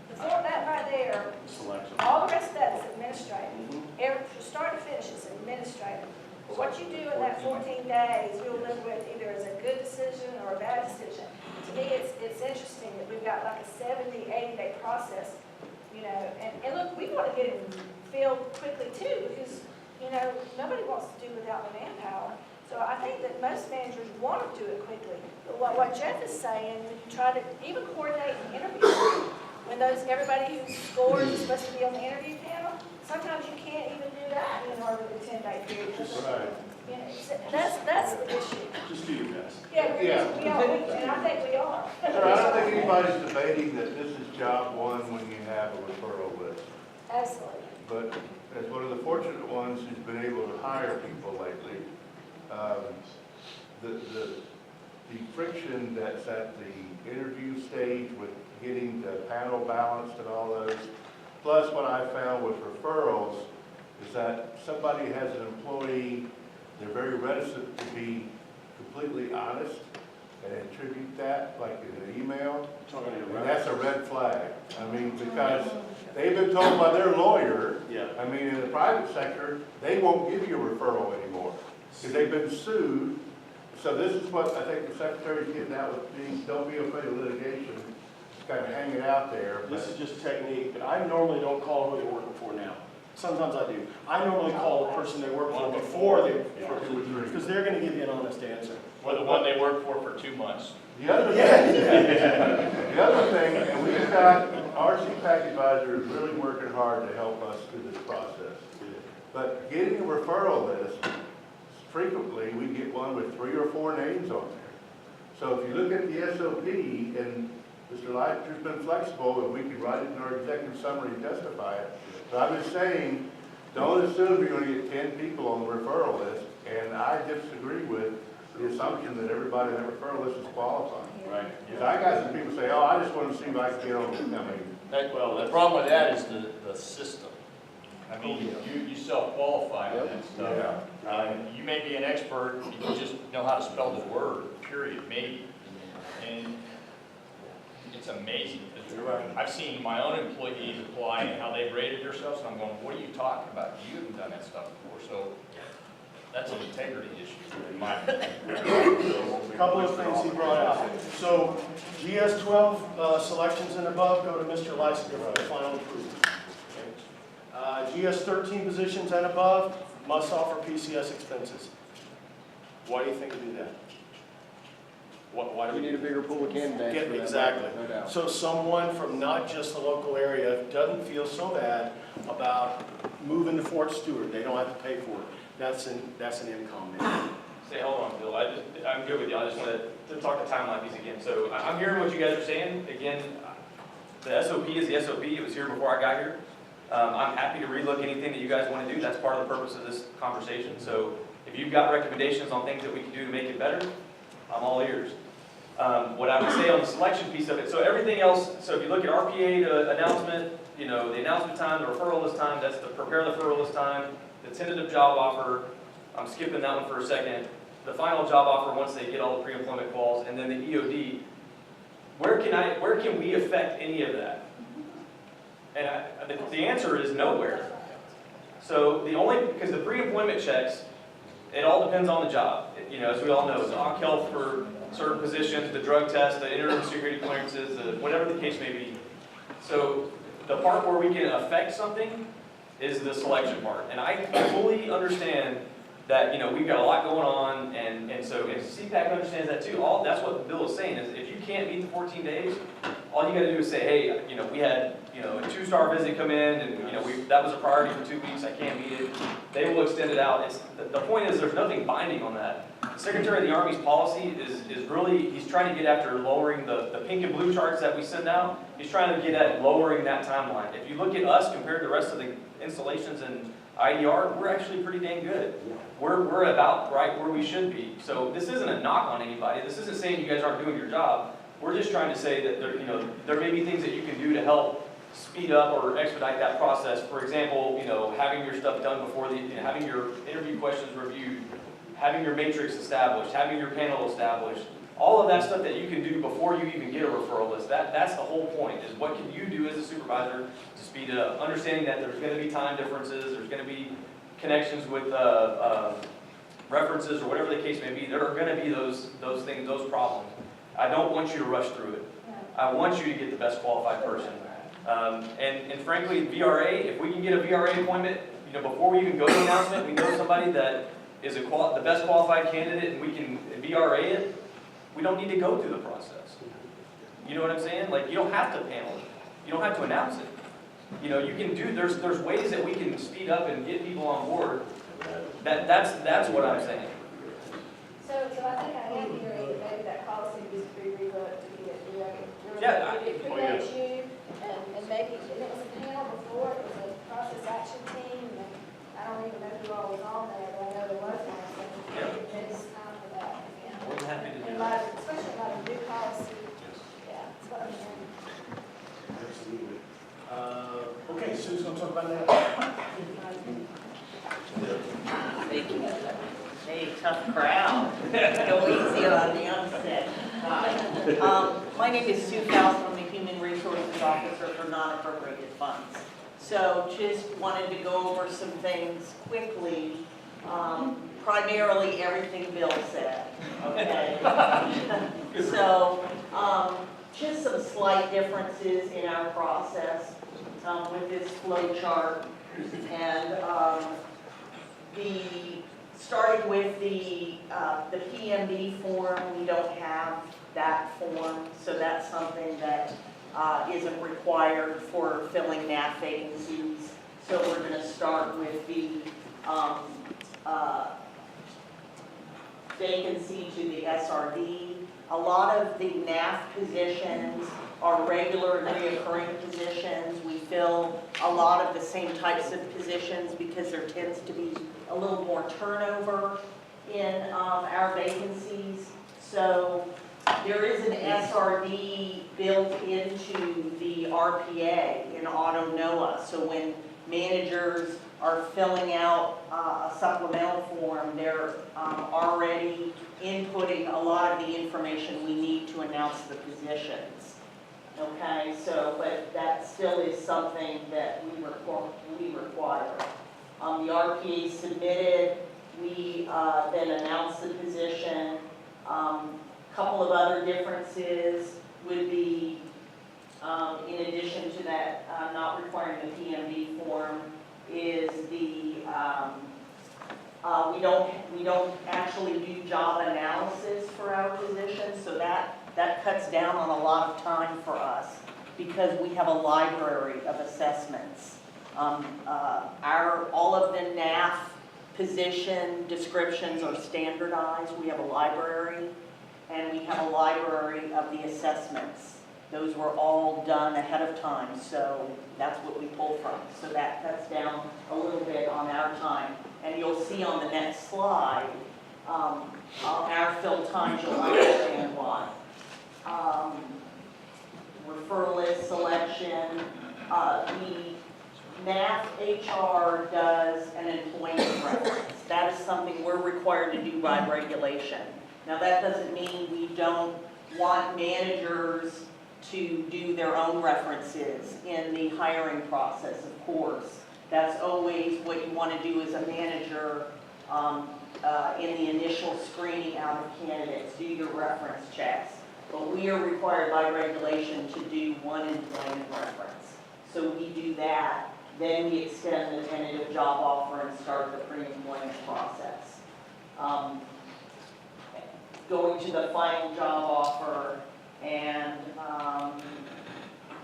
Before that right there, Selection. all the rest of that is administrative. From start to finish is administrative. But what you do in that 14 days, you'll live with either as a good decision or a bad decision. To me, it's interesting that we've got like a 70, 80-day process, you know, and look, we want to get it filled quickly too, because, you know, nobody wants to do without the manpower. So I think that most managers want to do it quickly. But what Jeff is saying, when you try to even coordinate an interview, when everybody who scores is supposed to be on the interview panel, sometimes you can't even do that in order to 10-day period. Right. You know, so that's the issue. Just do your best. Yeah, Yeah. we are, and I think we are. Sir, I don't think anybody's debating that this is job one when you have a referral list. Absolutely. But as one of the fortunate ones who's been able to hire people lately, the friction that's at the interview stage with getting the panel balanced and all those, plus what I found with referrals is that somebody has an employee, they're very reticent to be completely honest and attribute that, like in an email, and that's a red flag. I mean, because they've been told by their lawyer, Yeah. I mean, in the private sector, they won't give you a referral anymore, because they've been sued. So this is what I think the secretary's getting at with being, don't be afraid of litigation, just kind of hang it out there. This is just technique, but I normally don't call who they're working for now. Sometimes I do. I normally call the person they work for before they, because they're gonna give you an honest answer. Or the one they worked for 2 months. The other thing, the other thing, and we've got, our CPAC advisor is really working hard to help us through this process. But getting a referral list, frequently we get one with 3 or 4 names on there. So if you look at the SOP, and Mr. Leisinger's been flexible, and we can write it in our executive summary and justify it. But I'm just saying, don't assume you're gonna get 10 people on the referral list, and I disagree with the assumption that everybody on that referral list is qualified. Right. Because I got some people say, oh, I just want to see if I can get on, I mean, Well, the problem with that is the system. I mean, you self-qualify with that stuff. yeah. You may be an expert, you just know how to spell the word, period, maybe. And it's amazing. I've seen my own employees apply and how they've rated themselves, and I'm going, what are you talking about? You haven't done that stuff before. So that's an integrity issue in my opinion. A couple of things he brought out. So GS-12 selections and above go to Mr. Leisinger for the final approval. GS-13 positions and above must offer PCS expenses. Why do you think we do that? Why do we need a bigger pool of candidates. for that, Exactly. No doubt. So someone from not just the local area doesn't feel so bad about moving to Fort Stewart. They don't have to pay for it. That's an income there. Say, hold on, Bill, I'm good with you, I just wanted to talk the timeline piece again. So I'm hearing what you guys are saying. Again, the SOP is the SOP, it was here before I got here. I'm happy to relook anything that you guys want to do, that's part of the purpose of this conversation. So if you've got recommendations on things that we can do to make it better, I'm all ears. What I would say on the selection piece of it, so everything else, so if you look at RPA to announcement, you know, the announcement time, the referral list time, that's the prepare the referral list time, the tentative job offer, I'm skipping that one for a second, the final job offer once they get all the pre-employment calls, and then the EOD. Where can we affect any of that? And the answer is nowhere. So because the pre-employment checks, it all depends on the job. You know, as we all know, it's OC health for certain positions, the drug test, the interim security clearances, whatever the case may be. So the part where we can affect something is the selection part. And I fully understand that, you know, we've got a lot going on, and so if CPAC understands that too. That's what the bill is saying, is if you can't meet the 14 days, all you gotta do is say, hey, you know, we had, you know, a 2-star visit come in, and, you know, that was a priority for 2 weeks, I can't meet it. They will extend it out. The point is, there's nothing binding on that. The Secretary of the Army's policy is really, he's trying to get after lowering the pink and blue charts that we send out. He's trying to get at lowering that timeline. If you look at us compared to the rest of the installations in IDR, we're actually pretty dang good. We're about right where we should be. So this isn't a knock on anybody. This isn't saying you guys aren't doing your job. We're just trying to say that there, you know, there may be things that you can do to help speed up or expedite that process. For example, you know, having your stuff done before having your interview questions reviewed, having your matrix established, having your panel established. All of that stuff that you can do before you even get a referral list. That's the whole point, is what can you do as a supervisor to speed it up? Understanding that there's going to be time differences, there's going to be connections with references or whatever the case may be. There are going to be those things, those problems. I don't want you to rush through it. I want you to get the best qualified person. And frankly, VRA, if we can get a VRA appointment, you know, before we even go to the announcement, we know somebody that is the best qualified candidate, and we can VRA it. We don't need to go through the process. You know what I'm saying? Like, you don't have to panel it. You don't have to announce it. You know, you can do, there's ways that we can speed up and get people on board. That's what I'm saying. So I think I am hearing that maybe that policy needs to be relooked to be Yeah, it predates you, and maybe, and it was a panel before, it was a process action team, and I don't even know who all was on there, but I know there was one, so maybe it's time for that again. More than happy to do In that. light of, especially in light of new policy, yeah, that's what I'm hearing. Absolutely. Okay, Sue's gonna talk about that. Thank you. Hey, tough crowd. Go easy on the onset. Hi. My name is Sue Faust. I'm the Human Resources Officer for Non-Appropriated Funds. So just wanted to go over some things quickly. Primarily everything Bill said. Okay. So just some slight differences in our process with this flow chart, and starting with the PMD form, we don't have that form, so that's something that isn't required for filling NAF vacancies. So we're going to start with the vacancy to the SRD. A lot of the NAF positions are regular and reoccurring positions. We fill a lot of the same types of positions because there tends to be a little more turnover in our vacancies. So there is an SRD built into the RPA in Auto NOAA. So when managers are filling out a supplemental form, they're already inputting a lot of the information we need to announce the positions. Okay, so, but that still is something that we require. The RPA is submitted, we then announce the position. Couple of other differences would be, in addition to that, not requiring the PMD form, is the we don't actually do job analysis for our positions, so that cuts down on a lot of time for us because we have a library of assessments. All of the NAF position descriptions are standardized. We have a library, and we have a library of the assessments. Those were all done ahead of time, so that's what we pull from. So that cuts down a little bit on our time. And you'll see on the next slide, our fill times, you'll understand why. Referral list selection, the NAF HR does an employment reference. That is something we're required to do by regulation. Now that doesn't mean we don't want managers to do their own references in the hiring process, of course. That's always what you want to do as a manager in the initial screening out of candidates, do your reference checks. But we are required by regulation to do one employment reference. So we do that, then we extend the tentative job offer and start the pre-employment process. going to the final job offer and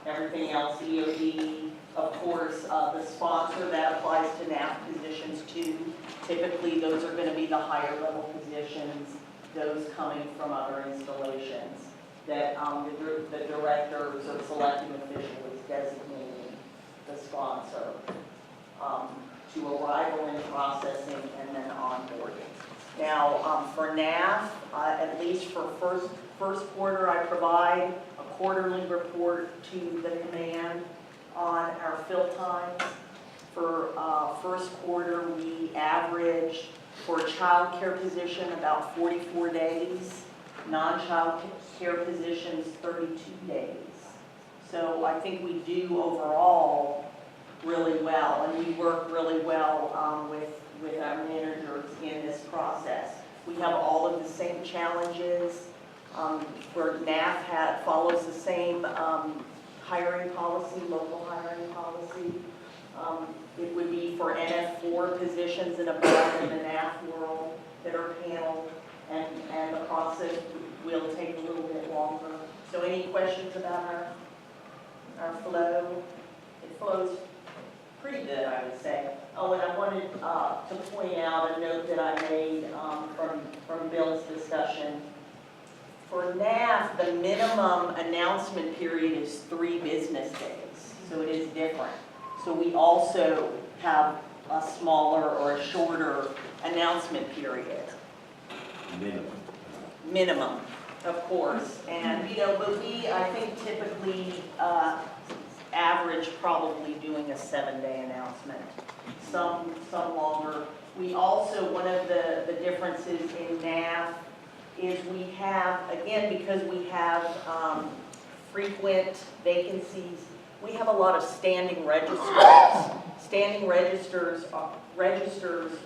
everything else, EOD, of course, the sponsor, that applies to NAF positions too. Typically, those are going to be the higher level positions, those coming from other installations that the directors or selecting official is designating the sponsor to arrival in processing and then onboarding. Now, for NAF, at least for first quarter, I provide a quarterly report to the command on our fill times. For first quarter, we averaged for a child care position about 44 days, non-child care positions 32 days. So I think we do overall really well, and we work really well with our managers in this process. We have all of the same challenges where NAF follows the same hiring policy, local hiring policy. It would be for NF4 positions and above in the NAF world that are paneled, and the process will take a little bit longer. So any questions about our flow? It flows pretty good, I would say. Oh, and I wanted to point out a note that I made from Bill's discussion. For NAF, the minimum announcement period is 3 business days, so it is different. So we also have a smaller or a shorter announcement period. Minimum, of course. And, but we, I think, typically average probably doing a 7-day announcement. Some longer. We also, one of the differences in NAF is we have, again, because we have frequent vacancies, we have a lot of standing registers. Standing registers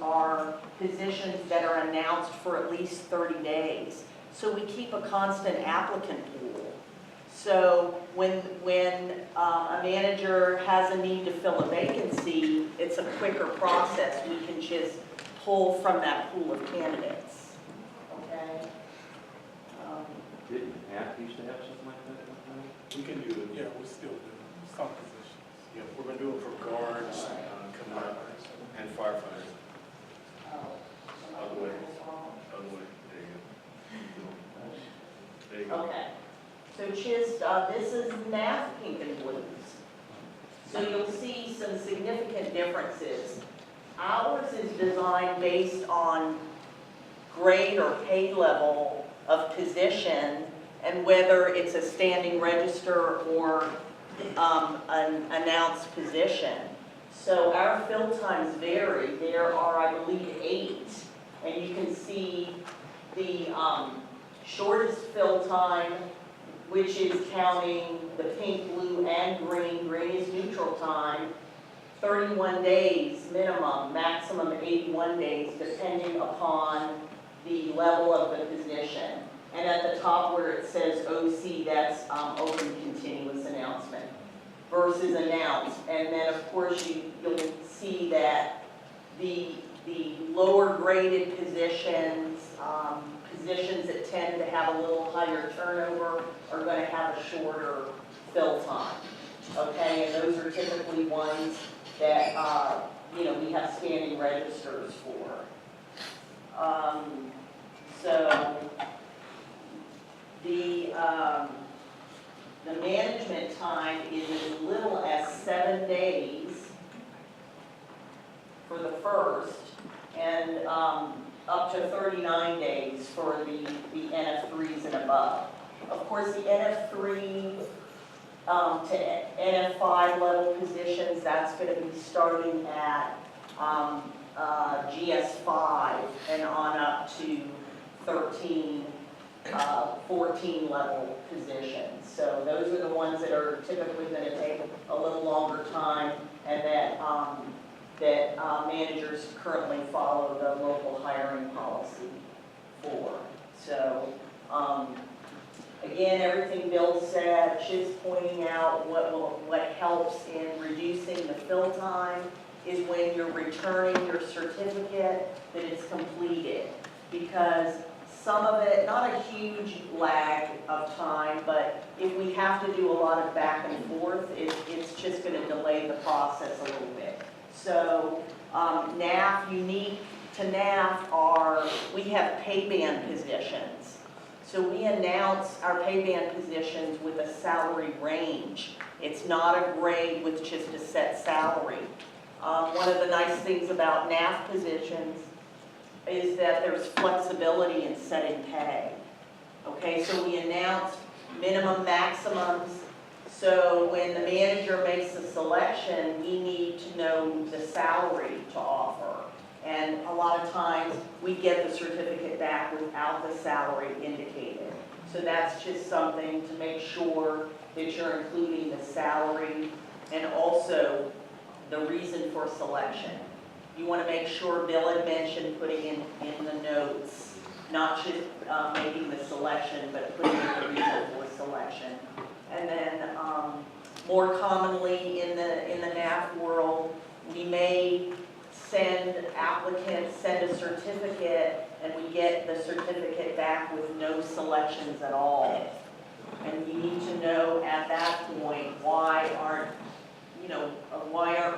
are positions that are announced for at least 30 days. So we keep a constant applicant pool. So when a manager has a need to fill a vacancy, it's a quicker process. We can just pull from that pool of candidates. Okay? Didn't NAF used to have something like that? We can do it. Yeah, we still do, some positions. Yeah, we're gonna do it for guards, coming up, and firefighters. Other way. Other way. There you go. Okay. So just, this is NAF pink and blues. So you'll see some significant differences. Ours is designed based on grade or pay level of position and whether it's a standing register or an announced position. So our fill times vary. There are, I believe, 8, and you can see the shortest fill time, which is counting the pink, blue, and green. Green is neutral time. 31 days minimum, maximum 81 days, depending upon the level of the position. And at the top where it says OC, that's open continuous announcement versus announced. And then of course you'll see that the lower graded positions, positions that tend to have a little higher turnover are going to have a shorter fill time. Okay, and those are typically ones that we have standing registers for. So the management time is as little as 7 days for the first, and up to 39 days for the NF3s and above. Of course, the NF3 to NF5 level positions, that's going to be starting at GS5 and on up to 13, 14 level positions. So those are the ones that are typically going to take a little longer time, and that managers currently follow the local hiring policy for. So again, everything Bill said, just pointing out what helps in reducing the fill time is when you're returning your certificate that it's completed, because some of it, not a huge lag of time, but if we have to do a lot of back and forth, it's just gonna delay the process a little bit. So, NAF, unique to NAF we have pay band positions. So we announce our pay band positions with a salary range. It's not a grade with just a set salary. One of the nice things about NAF positions is that there's flexibility in setting pay. Okay, so we announce minimum maximums. So when the manager makes a selection, we need to know the salary to offer. And a lot of times, we get the certificate back without the salary indicated. So that's just something to make sure that you're including the salary and also the reason for selection. You want to make sure Bill had mentioned putting in the notes, not just making the selection, but putting in the reason for selection. And then more commonly in the NAF world, we may send applicants, send a certificate, and we get the certificate back with no selections at all. And you need to know at that point, why aren't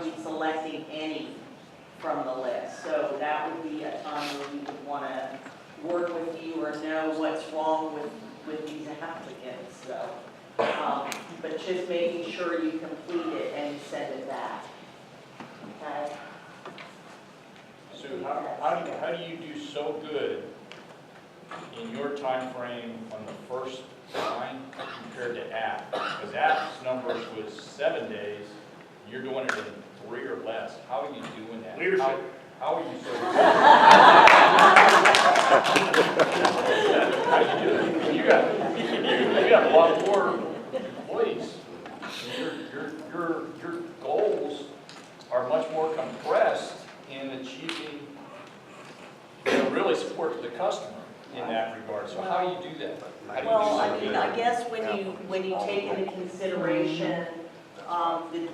we selecting any from the list? So that would be a time where we would want to work with you or know what's wrong with these applicants. So, but just making sure you complete it and send it back. Okay? So how do you do so good in your time frame on the first line compared to app? Because app's numbers was 7 days, you're doing it in 3 or less. How are you doing that? Leadership. How are you so good? How do you do it? You got a lot more employees. Your goals are much more compressed in achieving, really support to the customer in that regard. So how do you do that? Well, I mean, I guess when you take into consideration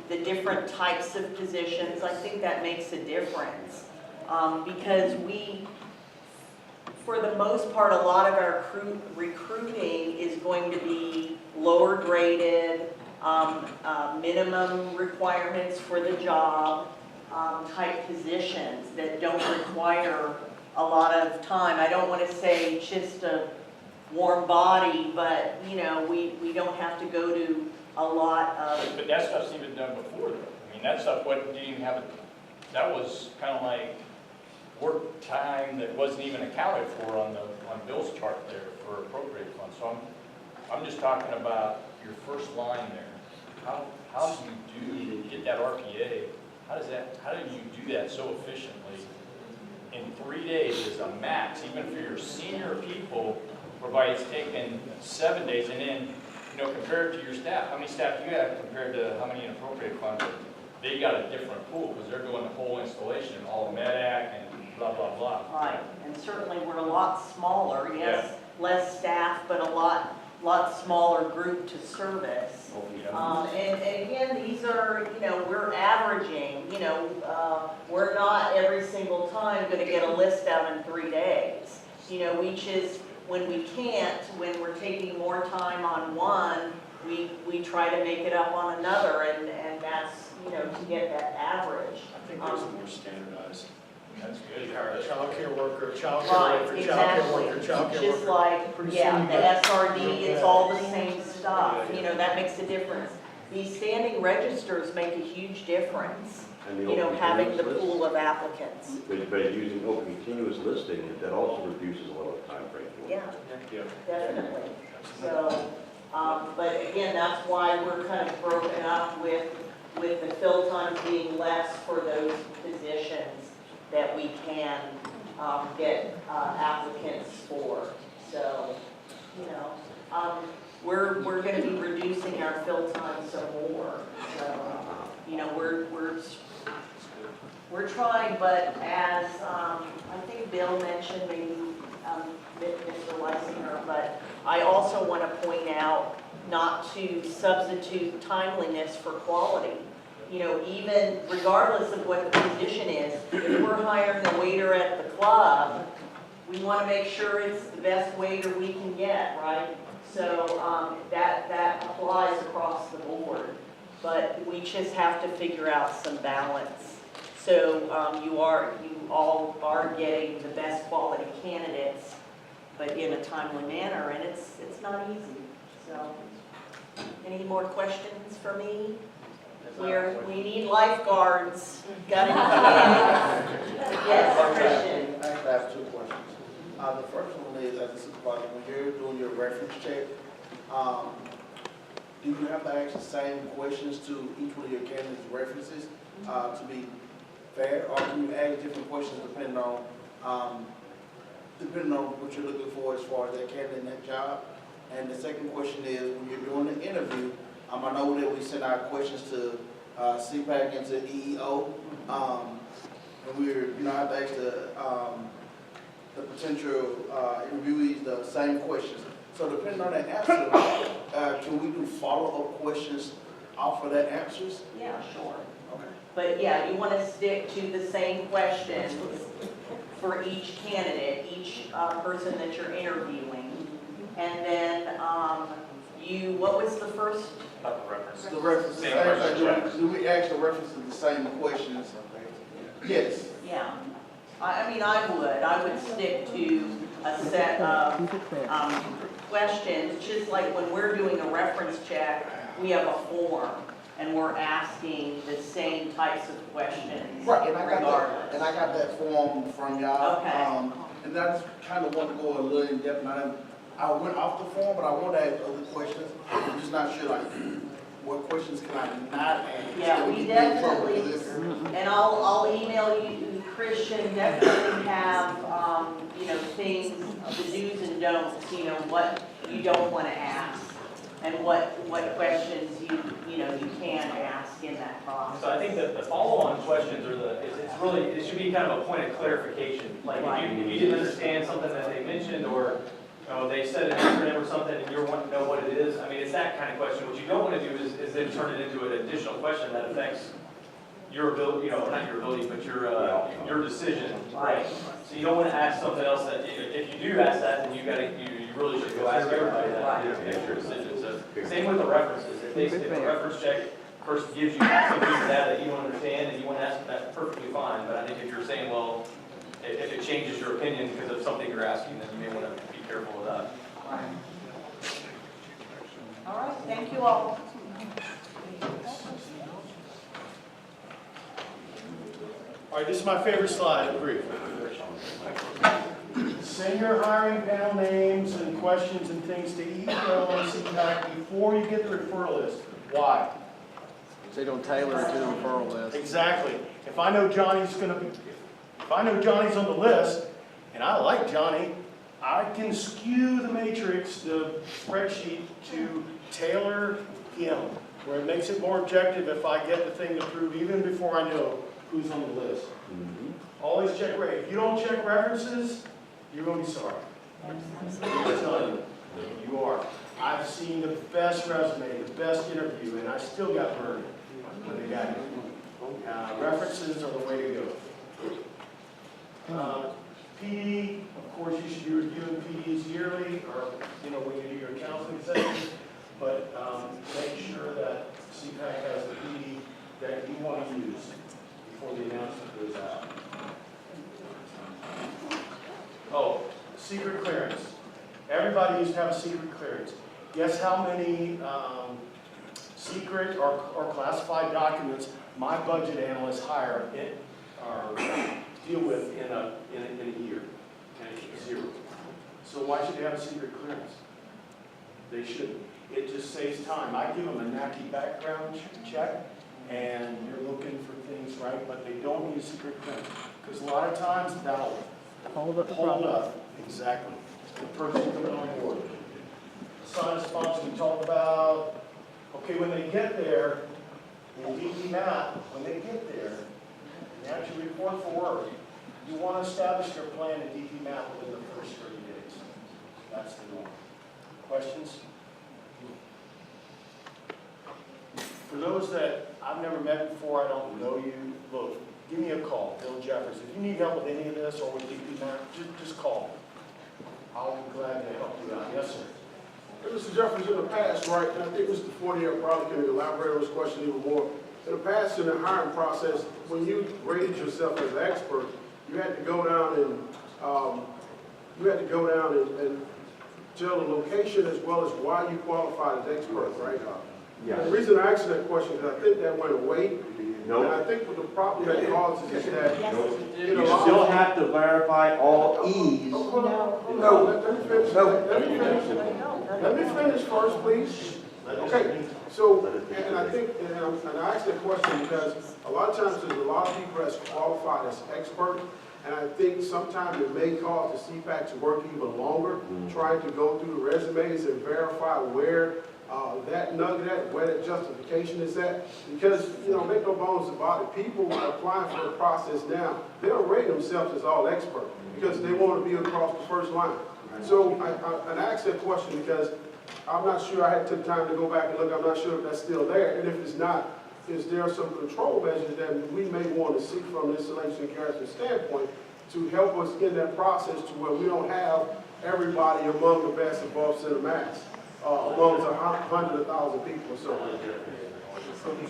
the different types of positions, I think that makes a difference. Because for the most part, a lot of our recruiting is going to be lower graded, minimum requirements for the job type positions that don't require a lot of time. I don't want to say just a warm body, but we don't have to go to a lot of. But that stuff's even done before, though. I mean, that stuff didn't even have that was kind of like work time that wasn't even accounted for on Bill's chart there for appropriate funds. So I'm just talking about your first line there. How do you get that RPA? How do you do that so efficiently in 3 days as a max, even for your senior people, provided it's taken 7 days, and then, compared to your staff, how many staff do you have compared to how many in appropriate funds? They got a different pool because they're doing the whole installation, all the MEDAC and blah, blah, blah. Right, and certainly we're a lot smaller, yes, Yeah. less staff, but a lot smaller group to service. And again, these are, we're averaging, we're not every single time going to get a list out in 3 days. We just, when we can't, when we're taking more time on one, we try to make it up on another, and that's, to get that average. I think there's more standardized. That's good. Childcare worker, childcare Right, worker, childcare exactly. worker, childcare worker. Just like, the SRD, it's all the same stuff, that makes a difference. These standing registers make a huge difference, And the open having the continuous pool of applicants. list, but using open continuous listing, that also reduces a lot of time frame. for it. Yeah, definitely. So, but again, that's why we're kind of broken up with the fill time being less for those positions that we can get applicants for. So, we're going to be reducing our fill time some more. So, we're trying, but as I think Bill mentioned, maybe Mr. Leisinger, but I also want to point out not to substitute timeliness for quality. Even regardless of what the position is, if we're hiring a waiter at the club, we want to make sure it's the best waiter we can get, right? So that applies across the board, but we just have to figure out some balance. So you all are getting the best quality candidates, but in a timely manner, and it's not easy. So, any more questions for me? We need lifeguards. Got it? Yes, Christian. I actually have two questions. The first one is, as a supervisor, when you're doing your reference check, do you have to ask the same questions to each one of your candidates' references to be fair, or can you ask different questions depending on what you're looking for as far as that candidate in that job? And the second question is, when you're doing the interview, I know that we send our questions to CPAC and to EEO, and we're, have to ask the potential interviewees the same questions. So depending on that answer, can we do follow-up questions off of that answers? Yeah, sure. Okay. But yeah, you want to stick to the same questions for each candidate, each person that you're interviewing. And then what was the first? About the reference. The references. Same questions. Do we ask the references the same questions? Yes. Yeah. I would stick to a set of questions, just like when we're doing a reference check, we have a form, and we're asking the same types of questions, Right, regardless. and I got that form from y'all. Okay. And I just kind of want to go a little in depth. I went off the form, but I want to ask other questions. I'm just not sure, what questions can I not ask? Yeah, we definitely, and I'll email you, Christian, definitely have, things, the do's and don'ts, what you don't want to ask, and what questions you can ask in that process. So I think that the follow-on questions are it should be kind of a point of clarification. Like if you didn't understand something that they mentioned, or they said an acronym or something and you're wanting to know what it is, it's that kind of question. What you don't want to do is then turn it into an additional question that affects your ability, not your ability, but your decision. Right. So you don't want to ask something else that, if you do ask that, then you really should go ask everybody that. Make your decision. So same with the references. If the reference check first gives you some piece of data that you don't understand and you want to ask, that's perfectly fine. But I think if you're saying, well, if it changes your opinion because of something you're asking, then you may want to be careful with that. All right, thank you all. All right, this is my favorite slide, I agree. Send your hiring panel names and questions and things to EEO and CPAC before you get the referral list. Why? So you don't tailor it to the referral list. Exactly. If I know Johnny's on the list, and I like Johnny, I can skew the matrix, the spreadsheet, to tailor him, where it makes it more objective if I get the thing approved even before I know who's on the list. Always check rate. If you don't check references, you're going to be sorry. You are. I've seen the best resume, the best interview, and I still got burned when they got it. References are the way to go. PD, of course, you should be reviewing PDs yearly, or when you do your counseling sessions. But make sure that CPAC has the PD that you want to use before the announcement goes out. Oh, secret clearance. Everybody used to have a secret clearance. Guess how many secret or classified documents my budget analysts hire or deal with in a year? And it's 0. So why should they have a secret clearance? They shouldn't. It just saves time. I give them a NACI background check, and you're looking for things, right? But they don't need a secret clearance. Because a lot of times that'll hold up. Exactly. The person coming on board. Sign sponsor we talked about. Okay, when they get there, in DP map, when they get there, and actually report for work, you want to establish your plan in DP map within the first 30 days. That's the norm. Questions? For those that I've never met before, I don't know you, look, give me a call, Bill Jeffers. If you need help with any of this or with DP map, just call me. I'll be glad to help you out. Yes, sir. Hey, Mr. Jeffers, in the past, right, and I think Mr. Fortier probably can elaborate on this question even more. In the past, in the hiring process, when you rated yourself as an expert, you had to go down and tell the location as well as why you qualified as expert, right? Yeah. The reason I asked that question is I think that went away. No. And I think what the problem that causes is that, You still have to verify all E's. No, let me finish. Let me finish first, please. Okay, so, and I think, and I asked that question because a lot of times there's a lot of people that's qualified as expert, and I think sometimes it may cause the CPAC to work even longer, trying to go through the resumes and verify where that nugget at, where that justification is at. Because, you know, make no bones about it, people applying for the process now, they don't rate themselves as all expert because they want to be across the first line. So I asked that question because I'm not sure, I had took time to go back and look, I'm not sure if that's still there, and if it's not, is there some control measures that we may want to see from this selection Garrison standpoint to help us in that process to where we don't have everybody among the best above center mass, amongst 100,000 people or so. So the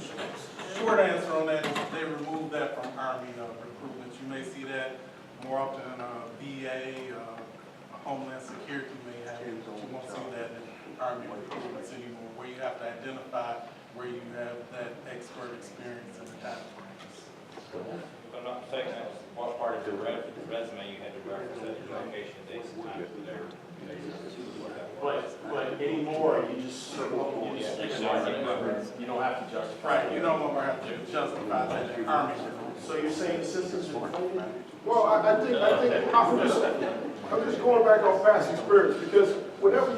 short answer on that is they removed that from Army recruitment. You may see that more often in VA, Homeland Security may have it, but you won't see that in Army recruitments anymore, where you have to identify where you have that expert experience in the time frames. If I'm not mistaken, that was part of your resume, you had to reference that your location, dates, and times were there. But anymore, you just you don't have to justify. Right, you no longer have to justify that in Army recruitment. So you're saying systems are clean? Well, I think I'm just going back on past experience because whenever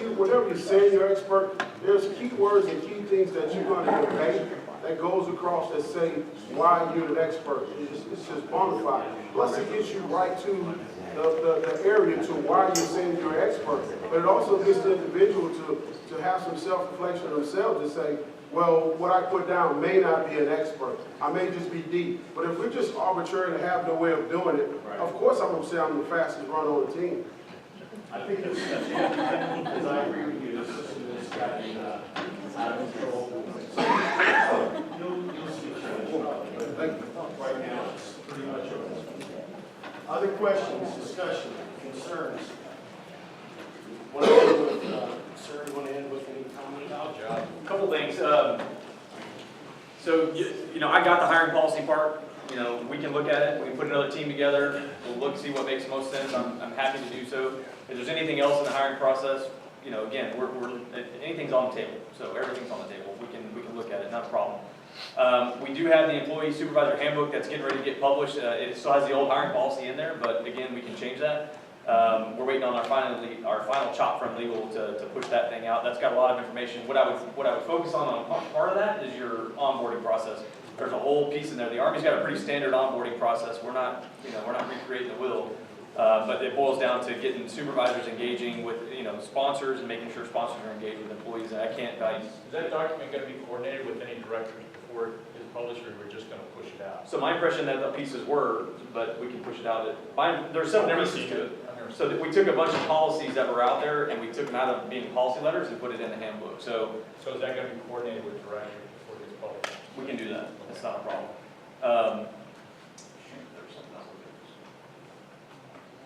you say you're expert, there's key words and key things that you're going to convey that goes across that say why you're an expert. It's just bona fide. Plus, it gets you right to the area to why you're saying you're an expert. But it also gets the individual to have some self-reflection of themselves and say, well, what I put down may not be an expert. I may just be deep. But if we're just arbitrary and have no way of doing it, of course I'm going to say I'm the fastest runner on the team. I think that's because I agree with you, the system has gotten out of control. You'll see change. Right now, it's pretty much over. Other questions, discussion, concerns? Want to end with, sir, you want to end with any comment? A couple things. So, you know, I got the hiring policy part. You know, we can look at it. We can put another team together. We'll look, see what makes most sense. I'm happy to do so. If there's anything else in the hiring process, you know, again, anything's on the table. So everything's on the table. We can look at it. Not a problem. We do have the employee supervisor handbook that's getting ready to get published. It still has the old hiring policy in there, but again, we can change that. We're waiting on our final chop from legal to push that thing out. That's got a lot of information. What I would focus on part of that is your onboarding process. There's a whole piece in there. The Army's got a pretty standard onboarding process. We're not recreating the wheel. But it boils down to getting supervisors engaging with, sponsors and making sure sponsors are engaged with employees. And I can't value. Is that document going to be coordinated with any directors before it is published, or we're just going to push it out? So my impression that the pieces were, but we can push it out. There's several pieces to it. So that we took a bunch of policies that were out there and we took them out of being policy letters and put it in the handbook. So is that going to be coordinated with directors before it gets published? we can do that. That's not a problem.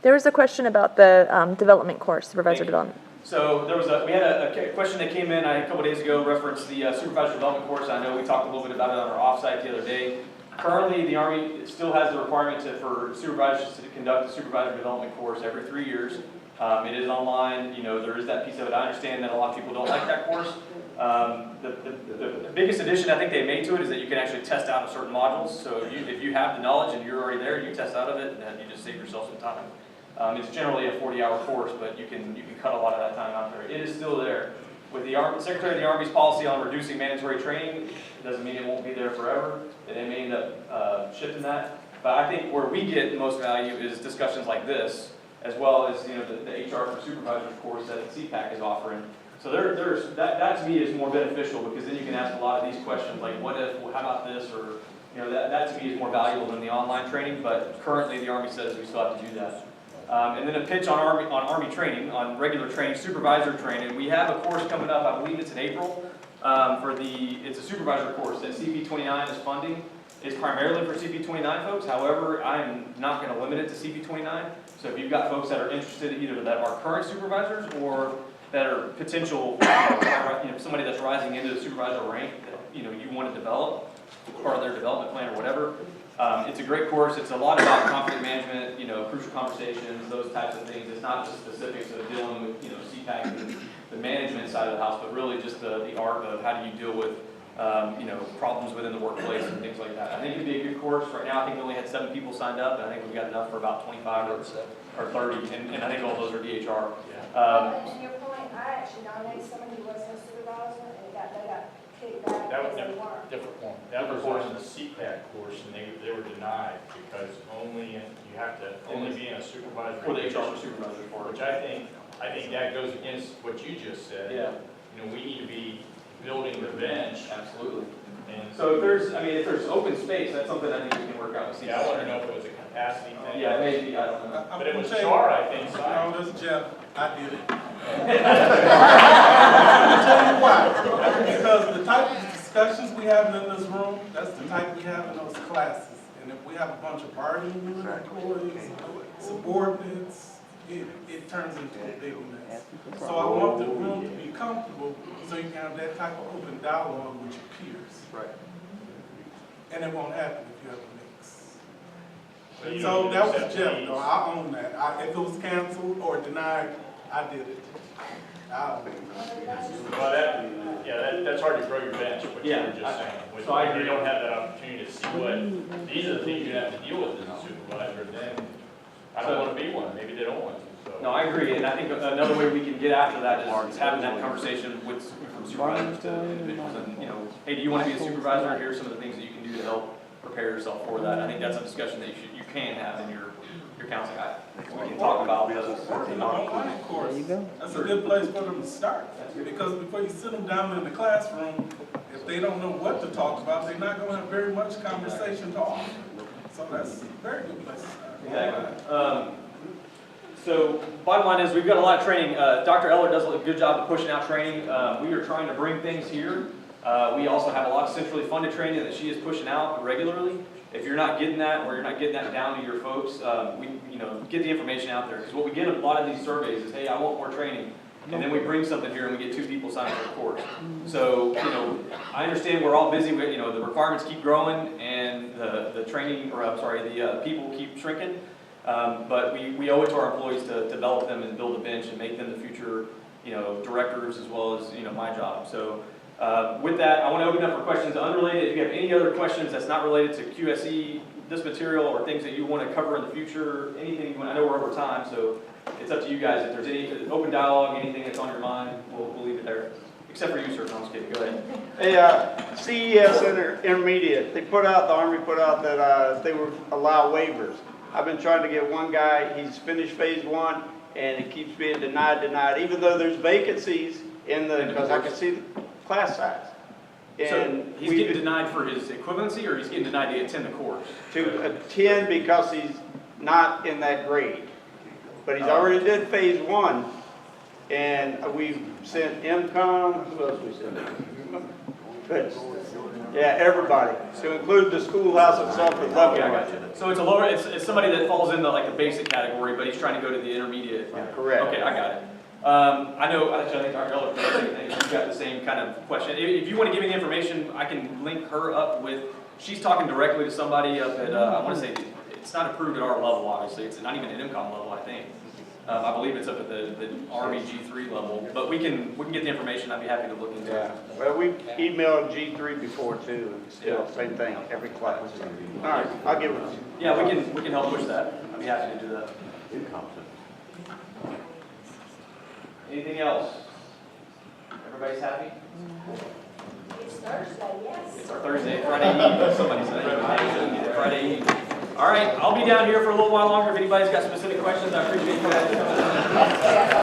There was a question about the development course, supervisor development. So we had a question that came in a couple days ago, referenced the supervisor development course. I know we talked a little bit about it on our offsite the other day. Currently, the Army still has the requirement for supervisors to conduct a supervisor development course every 3 years. It is online. There is that piece of it. I understand that a lot of people don't like that course. The biggest addition I think they made to it is that you can actually test out of certain modules. So if you have the knowledge and you're already there, you test out of it, and you just save yourself some time. It's generally a 40-hour course, but you can cut a lot of that time out there. It is still there. With the Secretary of the Army's policy on reducing mandatory training, it doesn't mean it won't be there forever. They may end up shifting that. But I think where we get the most value is discussions like this, as well as the HR for Supervisors course that CPAC is offering. So that to me is more beneficial, because then you can ask a lot of these questions like, what if, how about this, or that to me is more valuable than the online training. But currently the Army says we still have to do that. And then a pitch on Army training, on regular training, supervisor training. We have a course coming up, I believe it's in April, it's a supervisor course that CP29 is funding. It's primarily for CP29 folks, however, I'm not gonna limit it to CP29. So if you've got folks that are interested, either that are current supervisors or that are potential, somebody that's rising into the supervisor rank that, you want to develop, part of their development plan or whatever. It's a great course. It's a lot about conflict management, crucial conversations, those types of things. It's not just specifics of dealing with, CPAC and the management side of the house, but really just the art of how do you deal with, problems within the workplace and things like that. I think it'd be a good course. Right now, I think we only had 7 people signed up, and I think we've got enough for about 25 or 30, and I think all those are DHR. To your point, I actually nominated somebody who wasn't a supervisor, and they got kicked back That was because they a weren't. different one. That was on the CPAC course, and they were denied because you have to only be in a supervisory For the HR position, supervisor for it. which I think that goes against what you just said. Yeah. We need to be building the bench. Absolutely. And So if there's open space, that's something I think we can work out with CPAC. yeah, I want to know if it was a capacity thing. Yeah, maybe, I don't know. But it was Char, I think, No, signed. this is Jeff, I did it. I'll tell you why. Because the type of discussions we have in this room, that's the type we have in those classes. And if we have a bunch of bargaining unit employees, subordinates, it turns into a big mess. So I want the room to be comfortable so you can have that type of open dialogue with your peers. Right. And it won't happen if you have a mix. you So don't that was accept Jeff, these. though, I own that. If it was canceled or denied, I did it. I own it. Well, that's hard to grow your bench, what you Yeah, were just saying. When so I agree. you don't have that opportunity to see what, these are the things you have to deal with as a supervisor, then I don't want to be one, maybe they don't want to, so. No, I agree, and I think another way we can get after that is having that conversation with from supervisors to individuals, and hey, do you want to be a supervisor? Here are some of the things that you can do to help prepare yourself for that. I think that's a discussion that you can have in your counseling. We can talk about those. In the online course, that's a good place for them to start. Because before you sit them down in the classroom, if they don't know what to talk about, they're not going to have very much conversation to offer. So that's a very good place to start. Exactly. So bottom line is we've got a lot of training. Dr. Eller does a good job of pushing out training. We are trying to bring things here. We also have a lot of centrally funded training that she is pushing out regularly. If you're not getting that, or you're not getting that down to your folks, we get the information out there. Because what we get in a lot of these surveys is, hey, I want more training. And then we bring something here and we get 2 people signed for the course. So, I understand we're all busy with, the requirements keep growing and the training, or I'm sorry, the people keep shrinking. But we owe it to our employees to develop them and build a bench and make them the future, directors as well as, my job. So, with that, I want to open up for questions unrelated. If you have any other questions that's not related to QSE, this material, or things that you want to cover in the future, anything you want, I know we're over time, so it's up to you guys. If there's any open dialogue, anything that's on your mind, we'll leave it there. Except for you, sir. No, I'm just kidding. Go ahead. Hey, CES Intermediate, the Army put out that they would allow waivers. I've been trying to get one guy, he's finished phase 1, and it keeps being denied, even though there's vacancies because I can see the class size. So he's getting denied for his equivalency, or he's getting denied to attend the course? To attend because he's not in that grade. But he's already did phase 1, and we've sent MCOM, who else we sent? But, yeah, everybody, to include the schoolhouse itself as level. Okay, I got you. So it's a lower, it's somebody that falls in the basic category, but he's trying to go to the intermediate. Yeah, correct. Okay, I got it. I know, I think Dr. Eller does the same thing. She's got the same kind of question. If you want to give me the information, I can link her up with, she's talking directly to somebody up at, I want to say, it's not approved at our level, obviously. It's not even at MCOM level, I think. I believe it's up at the Army G3 level, but we can get the information. I'd be happy to look into it. Yeah, well, we emailed G3 before too, and still same thing, every class. All right, I'll give it to you. Yeah, we can help push that. I'd be happy to do that. Anything else? Everybody's happy? It's Thursday, yes. It's our Thursday, Friday Eve. Somebody said Friday Eve. All right, I'll be down here for a little while longer. If anybody's got specific questions, I appreciate you guys.